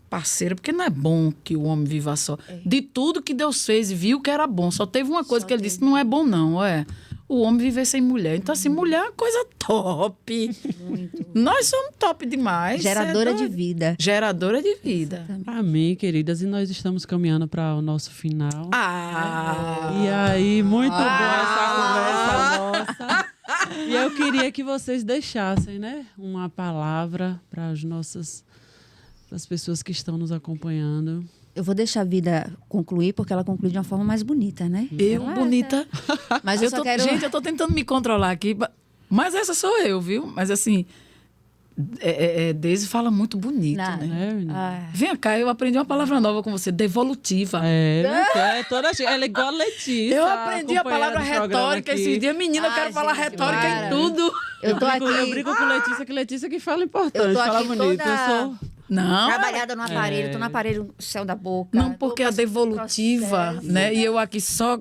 parceira. Porque não é bom que o homem viva só. De tudo que Deus fez e viu que era bom. Só teve uma coisa que ele disse, não é bom não, o homem viver sem mulher. Então, assim, mulher é uma coisa top. Muito. Nós somos top demais. Geradora Cê é de doido. vida. Geradora de vida. Amém, queridas. E nós estamos caminhando para o nosso final. Ah! E aí, muito boa essa conversa nossa. E eu queria que vocês deixassem, né, uma palavra para as pessoas que estão nos acompanhando. Eu vou deixar a vida concluir, porque ela conclui de uma forma mais bonita, né? Eu, Ela- bonita. Mas eu só quero... Gente, eu tô tentando me controlar aqui. Mas essa sou eu, viu? Mas assim, Deise fala muito bonito, Não. né? É, menina? Ah, Vem cá, eu aprendi uma palavra nova com você, devolutiva. Ela é igual a Letícia. Eu aprendi a palavra companheira do programa retórica aqui. esses dias. Menina, eu quero falar gente, retórica para. em tudo. eu tô aqui... Eu brinco com Letícia que fala importante, Eu tô fala aqui bonito. toda- Eu sou... Não, Trabalhada no aparelho, tô no aparelho no céu da boca. não, porque tô a devolutiva, processo. né? E eu aqui só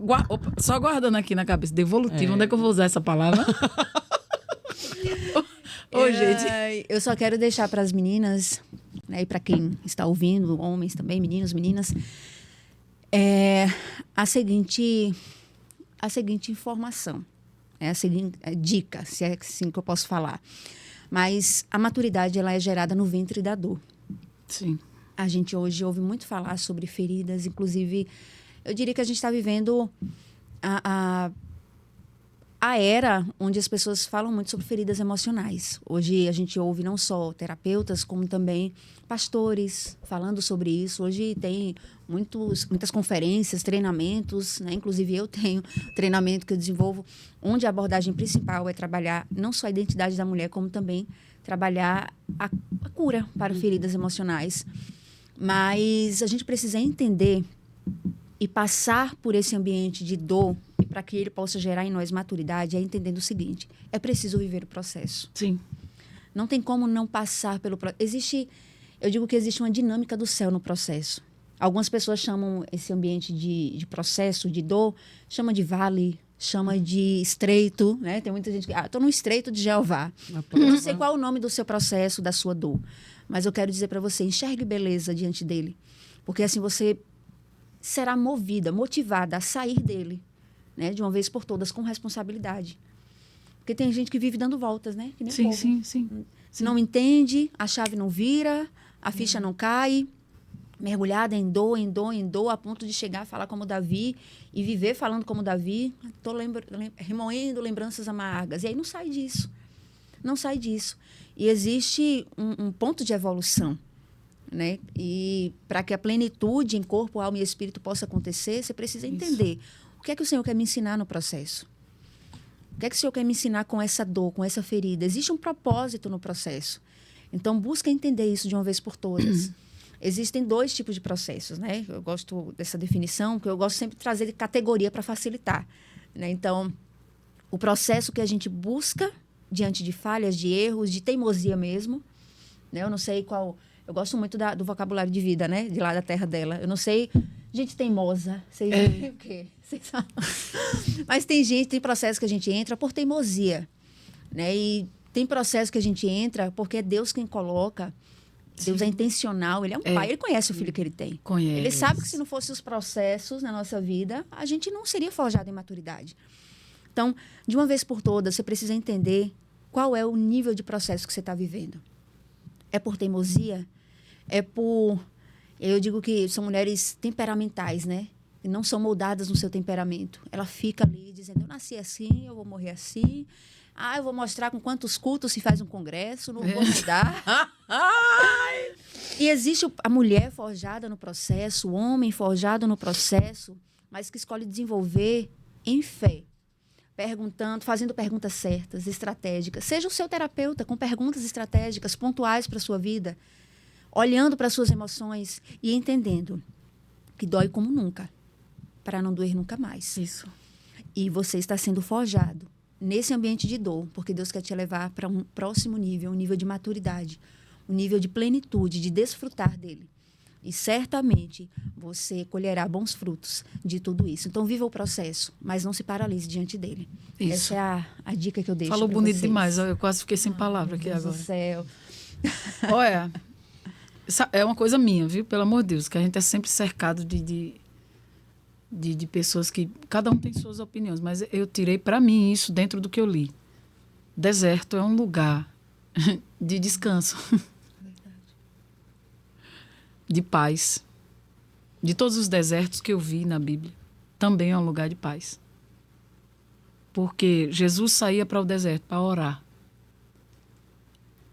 guardando aqui na cabeça. Devolutiva, onde é que eu vou usar essa palavra? Ô, gente. Ai, eu só quero deixar para as meninas, né, e para quem está ouvindo, homens também, meninos, meninas, a seguinte informação, a seguinte dica, se é assim que eu posso falar. Mas a maturidade, ela é gerada no ventre da dor. Sim. A gente hoje ouve muito falar sobre feridas, inclusive, eu diria que a gente está vivendo a era onde as pessoas falam muito sobre feridas emocionais. Hoje a gente ouve não só terapeutas, como também pastores falando sobre isso. Hoje tem muitas conferências, treinamentos, né? Inclusive eu tenho treinamento que eu desenvolvo, onde a abordagem principal é trabalhar não só a identidade da mulher, como também trabalhar a cura para feridas emocionais. Mas a gente precisa entender e passar por esse ambiente de dor, e para que ele possa gerar em nós maturidade, é entendendo o seguinte: é preciso viver o processo. Sim. Não tem como não passar pelo processo. Eu digo que existe uma dinâmica do céu no processo. Algumas pessoas chamam esse ambiente de processo, de dor, chama de vale, chama de estreito, né? Tem muita gente que... estou no estreito de Jeová. Eu não sei qual é o nome do seu processo, da sua dor. Mas eu quero dizer para você, enxergue beleza diante dele. Porque assim você será movida, motivada a sair dele, né? De uma vez por todas, com responsabilidade. Porque tem gente que vive dando voltas, né? Que nem Sim, povo. sim. Não entende, a chave não vira, a ficha não cai, mergulhada em dor, a ponto de chegar a falar como Davi e viver falando como Davi. Estou remoendo lembranças amargas. E aí não sai disso. Não sai disso. E existe um ponto de evolução, né? E para que a plenitude em corpo, alma e espírito possa acontecer, você precisa entender o que é que o Senhor quer me ensinar no processo. O que é que o Senhor quer me ensinar com essa dor, com essa ferida? Existe um propósito no processo. Então, busca entender isso de uma vez por todas. Existem 2 tipos de processos, né? Eu gosto dessa definição, porque eu gosto sempre de trazer de categoria para facilitar, né? Então, o processo que a gente busca diante de falhas, de erros, de teimosia mesmo, né? Eu não sei qual... Eu gosto muito do vocabulário de vida, né? De lá da terra dela. Eu não sei... Gente teimosa. Vocês o quê? Vocês sabem? Mas tem processo que a gente entra por teimosia, né? E tem processo que a gente entra porque é Deus quem coloca. Deus é intencional, ele é um pai, ele conhece o filho que ele tem. Conhece. Ele sabe que se não fossem os processos na nossa vida, a gente não seria forjado em maturidade. Então, de uma vez por todas, você precisa entender qual é o nível de processo que você está vivendo. É por teimosia? É por... Eu digo que são mulheres temperamentais, né? E não são moldadas no seu temperamento. Ela fica ali dizendo, eu nasci assim, eu vou morrer assim. Eu vou mostrar com quantos cultos se faz um congresso, não vou mudar. E existe a mulher forjada no processo, o homem forjado no processo, mas que escolhe desenvolver em fé. Perguntando, fazendo perguntas certas, estratégicas. Seja o seu terapeuta com perguntas estratégicas, pontuais para a sua vida. Olhando para as suas emoções e entendendo que dói como nunca, para não doer nunca mais. Isso. E você está sendo forjado nesse ambiente de dor, porque Deus quer te levar para um próximo nível, um nível de maturidade, um nível de plenitude, de desfrutar dele. E certamente você colherá bons frutos de tudo isso. Então, viva o processo, mas não se paralise diante dele. Isso. Essa é a dica que eu deixo. Falou bonito vocês. demais, eu quase fiquei sem palavra aqui Deus agora. do céu. Olha, é uma coisa minha, viu? Pelo amor de Deus, que a gente é sempre cercado de pessoas que... Cada um tem suas opiniões, mas eu tirei para mim isso dentro do que eu li. Deserto é um lugar de descanso. De paz. De todos os desertos que eu vi na Bíblia, também é um lugar de paz. Porque Jesus saía para o deserto para orar.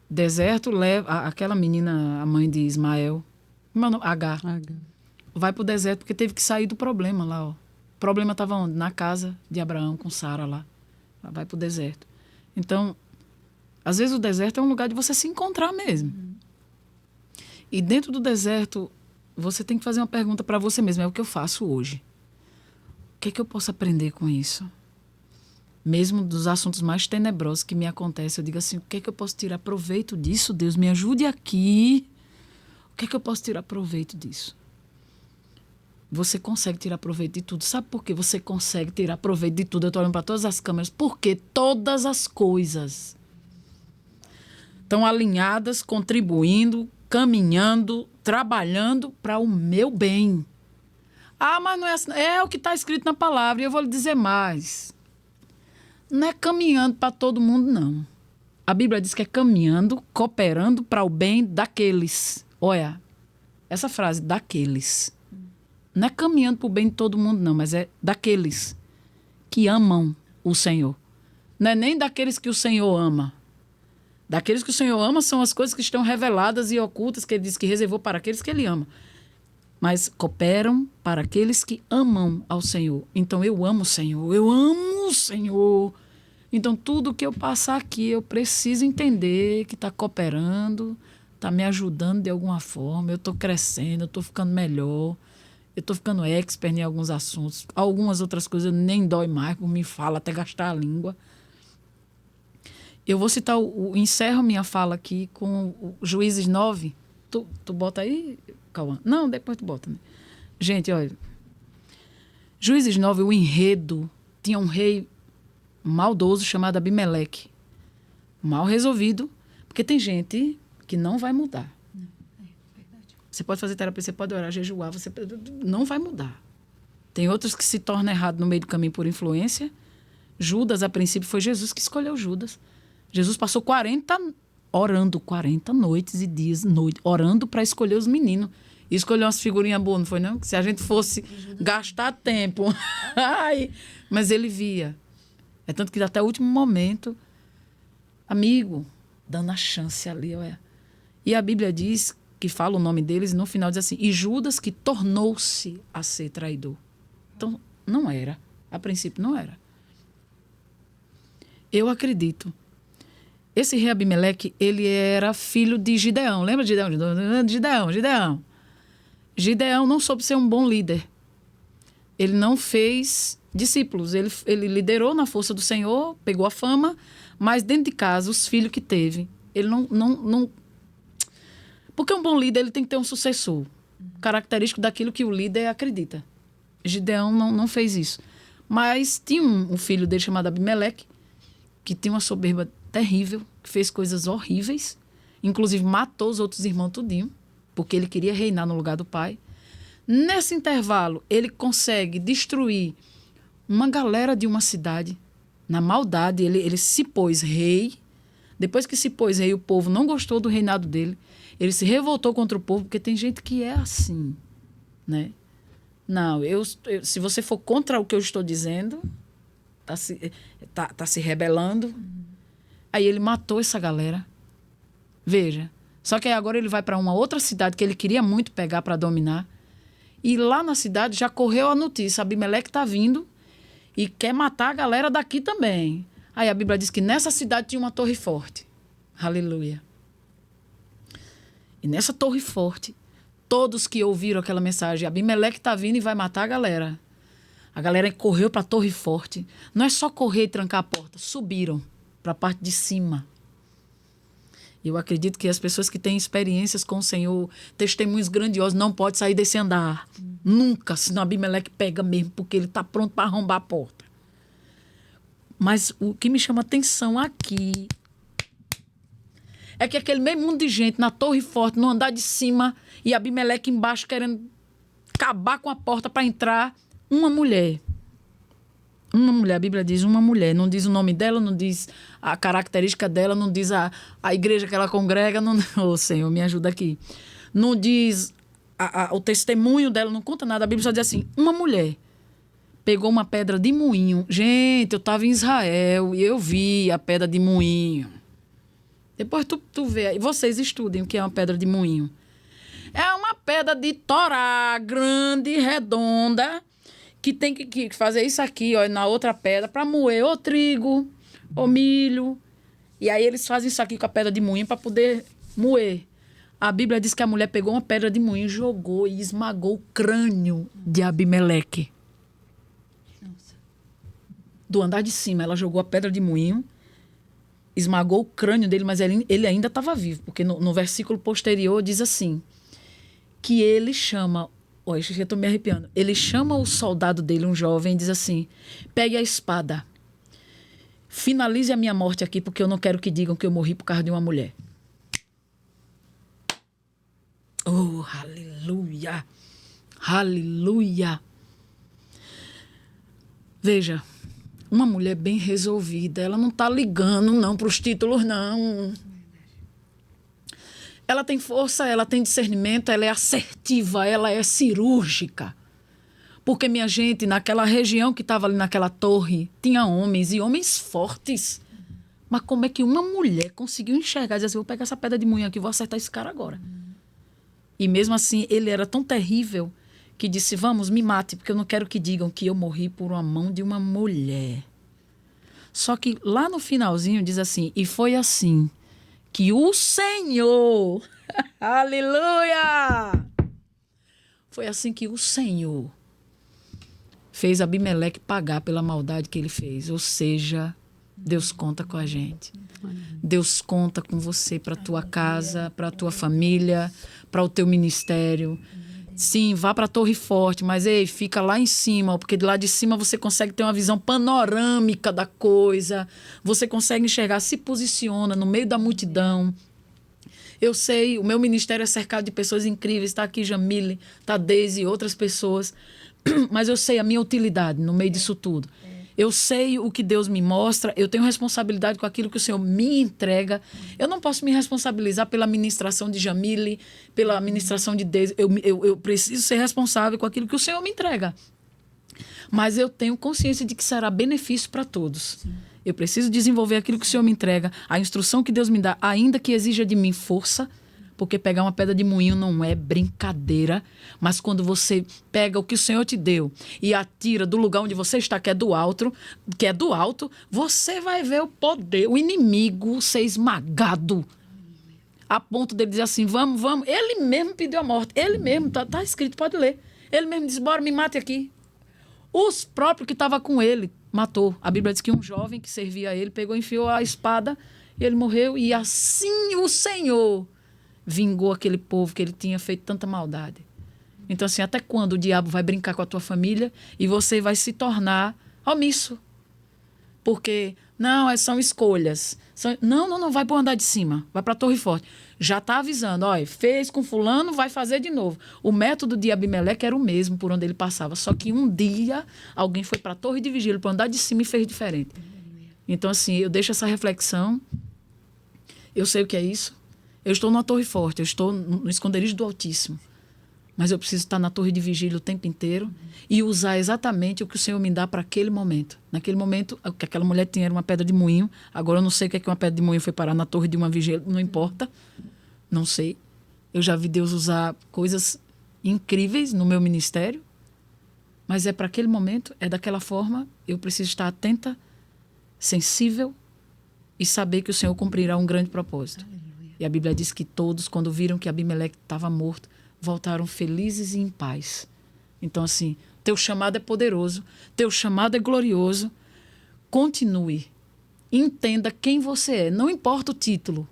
Deserto leva... Aquela menina, a mãe de Ismael, Agar, vai para o deserto porque teve que sair do problema lá. Ó. O problema estava onde? Na casa de Abraão com Sara lá. Ela vai para o deserto. Então, às vezes o deserto é um lugar de você se encontrar mesmo. E dentro do deserto, você tem que fazer uma pergunta para você mesmo. É o que eu faço hoje. O que é que eu posso aprender com isso? Mesmo dos assuntos mais tenebrosos que me acontecem, eu digo assim, o que é que eu posso tirar proveito disso? Deus, me ajude aqui. O que é que eu posso tirar proveito disso? Você consegue tirar proveito de tudo. Sabe por que você consegue tirar proveito de tudo? Eu estou olhando para todas as câmeras. Porque todas as coisas estão alinhadas, contribuindo, caminhando, trabalhando para o meu bem. Mas não é assim. É o que está escrito na palavra. E eu vou lhe dizer mais. Não é caminhando para todo mundo, não. A Bíblia diz que é caminhando, cooperando para o bem daqueles. Olha, essa frase, daqueles. Não é caminhando para o bem de todo mundo, não, mas é daqueles que amam o Senhor. Não é nem daqueles que o Senhor ama. Daqueles que o Senhor ama são as coisas que estão reveladas e ocultas, que ele diz que reservou para aqueles que ele ama. Mas cooperam para aqueles que amam ao Senhor. Então, eu amo o Senhor, eu amo o Senhor. Então, tudo que eu passar aqui, eu preciso entender que está cooperando, está me ajudando de alguma forma, eu estou crescendo, eu estou ficando melhor, eu estou ficando expert em alguns assuntos. Algumas outras coisas nem dói mais, como me fala, até gastar a língua. Eu vou citar, encerro minha fala aqui com o Juízes 9, Tu bota aí, Cauã? Não, depois tu bota. Né? Gente, olha. Juízes 9, o enredo tinha um rei maldoso chamado Abimeleque. Mal resolvido, porque tem gente que não vai mudar. Você pode fazer terapia, você pode orar, jejuar, você não vai mudar. Tem outros que se tornam errados no meio do caminho por influência. Judas, a princípio, foi Jesus que escolheu Judas. Jesus passou 40 noites e dias, orando para escolher os meninos. E escolheu umas figurinhas boas, não foi não? Que se a gente fosse gastar tempo. Ai, mas ele via. É tanto que até o último momento, amigo, dando a chance ali. Olha. E a Bíblia diz, que fala o nome deles, e no final diz assim, e Judas que tornou-se a ser traidor. Então, não era. A princípio, não era. Eu acredito. Esse rei Abimeleque, ele era filho de Gideão. Lembra de Gideão? Gideão não soube ser um bom líder. Ele não fez discípulos. Ele liderou na força do Senhor, pegou a fama, mas dentro de casa, os filhos que teve, ele não... Porque um bom líder, ele tem que ter um sucessor. Característico daquilo que o líder acredita. Gideão não fez isso. Mas tinha um filho dele chamado Abimeleque, que tinha uma soberba terrível, que fez coisas horríveis, inclusive matou os outros irmãos tudinho, porque ele queria reinar no lugar do pai. Nesse intervalo, ele consegue destruir uma galera de uma cidade. Na maldade, ele se pôs rei. Depois que se pôs rei, o povo não gostou do reinado dele. Ele se revoltou contra o povo, porque tem gente que é assim, né? Não, se você for contra o que eu estou dizendo, tá se rebelando. Aí ele matou essa galera. Veja. Só que aí agora ele vai para uma outra cidade que ele queria muito pegar para dominar. E lá na cidade já correu a notícia. Abimeleque está vindo e quer matar a galera daqui também. Aí a Bíblia diz que nessa cidade tinha uma torre forte. Aleluia. E nessa torre forte, todos que ouviram aquela mensagem, Abimeleque está vindo e vai matar a galera. A galera correu para a torre forte. Não é só correr e trancar a porta. Subiram para a parte de cima. Eu acredito que as pessoas que têm experiências com o Senhor, testemunhos grandiosos, não podem sair desse andar. Nunca, senão Abimeleque pega mesmo, porque ele está pronto para arrombar a porta. Mas o que me chama atenção aqui é que aquele meio mundo de gente na torre forte, no andar de cima, e Abimeleque embaixo querendo acabar com a porta para entrar, uma mulher. Uma mulher, a Bíblia diz uma mulher, não diz o nome dela, não diz a característica dela, não diz a igreja que ela congrega, não, oh, Senhor, me ajuda aqui. Não diz o testemunho dela, não conta nada, a Bíblia só diz assim, uma mulher pegou uma pedra de moinho. Gente, eu estava em Israel e eu vi a pedra de moinho. Depois tu vê aí, vocês estudem o que é uma pedra de moinho. É uma pedra de torá, grande, redonda, que tem que fazer isso aqui, ó, na outra pedra, para moer ou trigo, ou milho. E aí eles fazem isso aqui com a pedra de moinho para poder moer. A Bíblia diz que a mulher pegou uma pedra de moinho, jogou e esmagou o crânio de Abimeleque. Nossa. Do andar de cima, ela jogou a pedra de moinho, esmagou o crânio dele, mas ele ainda estava vivo, porque no versículo posterior diz assim, que ele chama... Olha, eu estou me arrepiando. Ele chama o soldado dele, um jovem, e diz assim, pegue a espada, finalize a minha morte aqui, porque eu não quero que digam que eu morri por causa de uma mulher. Oh, aleluia! Aleluia! Veja, uma mulher bem resolvida, ela não está ligando, não, para os títulos, não. Ela tem força, ela tem discernimento, ela é assertiva, ela é cirúrgica. Porque, minha gente, naquela região que estava ali naquela torre, tinha homens e homens fortes. Mas como é que uma mulher conseguiu enxergar e dizer assim, vou pegar essa pedra de moinho aqui e vou acertar esse cara agora? E mesmo assim, ele era tão terrível que disse, vamos, me mate, porque eu não quero que digam que eu morri por uma mão de uma mulher. Só que lá no finalzinho diz assim, e foi assim que o Senhor, aleluia, foi assim que o Senhor fez Abimeleque pagar pela maldade que ele fez. Ou seja, Deus conta com a gente. Deus conta com você para a tua casa, para a tua família, para o teu ministério. Sim, vá para a Torre Forte, mas ei, fica lá em cima, porque de lá de cima você consegue ter uma visão panorâmica da coisa, você consegue enxergar, se posiciona no meio da multidão. Eu sei, o meu ministério é cercado de pessoas incríveis, está aqui Jamile, está Deise e outras pessoas, mas eu sei a minha utilidade no meio disso tudo. Eu sei o que Deus me mostra, eu tenho responsabilidade com aquilo que o Senhor me entrega. Eu não posso me responsabilizar pela ministração de Jamile, pela ministração de Deise. Eu preciso ser responsável com aquilo que o Senhor me entrega. Mas eu tenho consciência de que será benefício para todos. Sim. Eu preciso desenvolver aquilo que o Senhor me entrega, a instrução que Deus me dá, ainda que exija de mim força, porque pegar uma pedra de moinho não é brincadeira, mas quando você pega o que o Senhor te deu e atira do lugar onde você está, que é do alto, você vai ver o poder, o inimigo ser esmagado. A ponto dele dizer assim, vamos. Ele mesmo pediu a morte, ele mesmo, tá escrito, pode ler. Ele mesmo disse, bora, me mate aqui. Os próprios que estavam com ele matou. A Bíblia diz que um jovem que servia a ele pegou, enfiou a espada e ele morreu. E assim o Senhor vingou aquele povo que ele tinha feito tanta maldade. Então, assim, até quando o diabo vai brincar com a tua família e você vai se tornar omisso? Porque, não, são escolhas. Não, vai para o andar de cima, vai para a Torre Forte. Já está avisando, olha, fez com fulano, vai fazer de novo. O método de Abimeleque era o mesmo por onde ele passava, só que um dia alguém foi para a Torre de Vigília, para o andar de cima e fez diferente. Então, assim, eu deixo essa reflexão, eu sei o que é isso. Eu estou numa Torre Forte, eu estou no esconderijo do Altíssimo. Mas eu preciso estar na Torre de Vigília o tempo inteiro e usar exatamente o que o Senhor me dá para aquele momento. Naquele momento, o que aquela mulher tinha era uma pedra de moinho. Agora eu não sei o que é que uma pedra de moinho foi parar na Torre de uma vigília. Não importa. Não sei. Eu já vi Deus usar coisas incríveis no meu ministério. Mas é para aquele momento, é daquela forma. Eu preciso estar atenta, sensível e saber que o Senhor cumprirá um grande propósito. E a Bíblia diz que todos, quando viram que Abimeleque estava morto, voltaram felizes e em paz. Então, assim, teu chamado é poderoso, teu chamado é glorioso. Continue. Entenda quem você é. Não importa o título.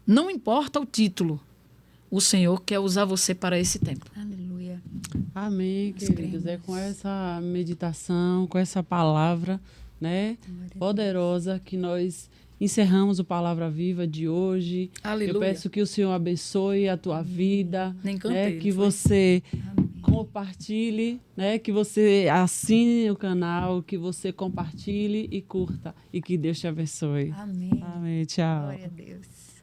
Não importa o título. O Senhor quer usar você para esse tempo. Aleluia. Amém, queridos. É com essa meditação, com essa palavra, né, poderosa que nós encerramos o Palavra Viva de hoje. Aleluia. Eu peço que o Senhor abençoe a tua vida, né, que você compartilhe, né, que você assine o canal, que você compartilhe e curta. E que Deus te abençoe. Amém. Amém. Tchau. Glória a Deus.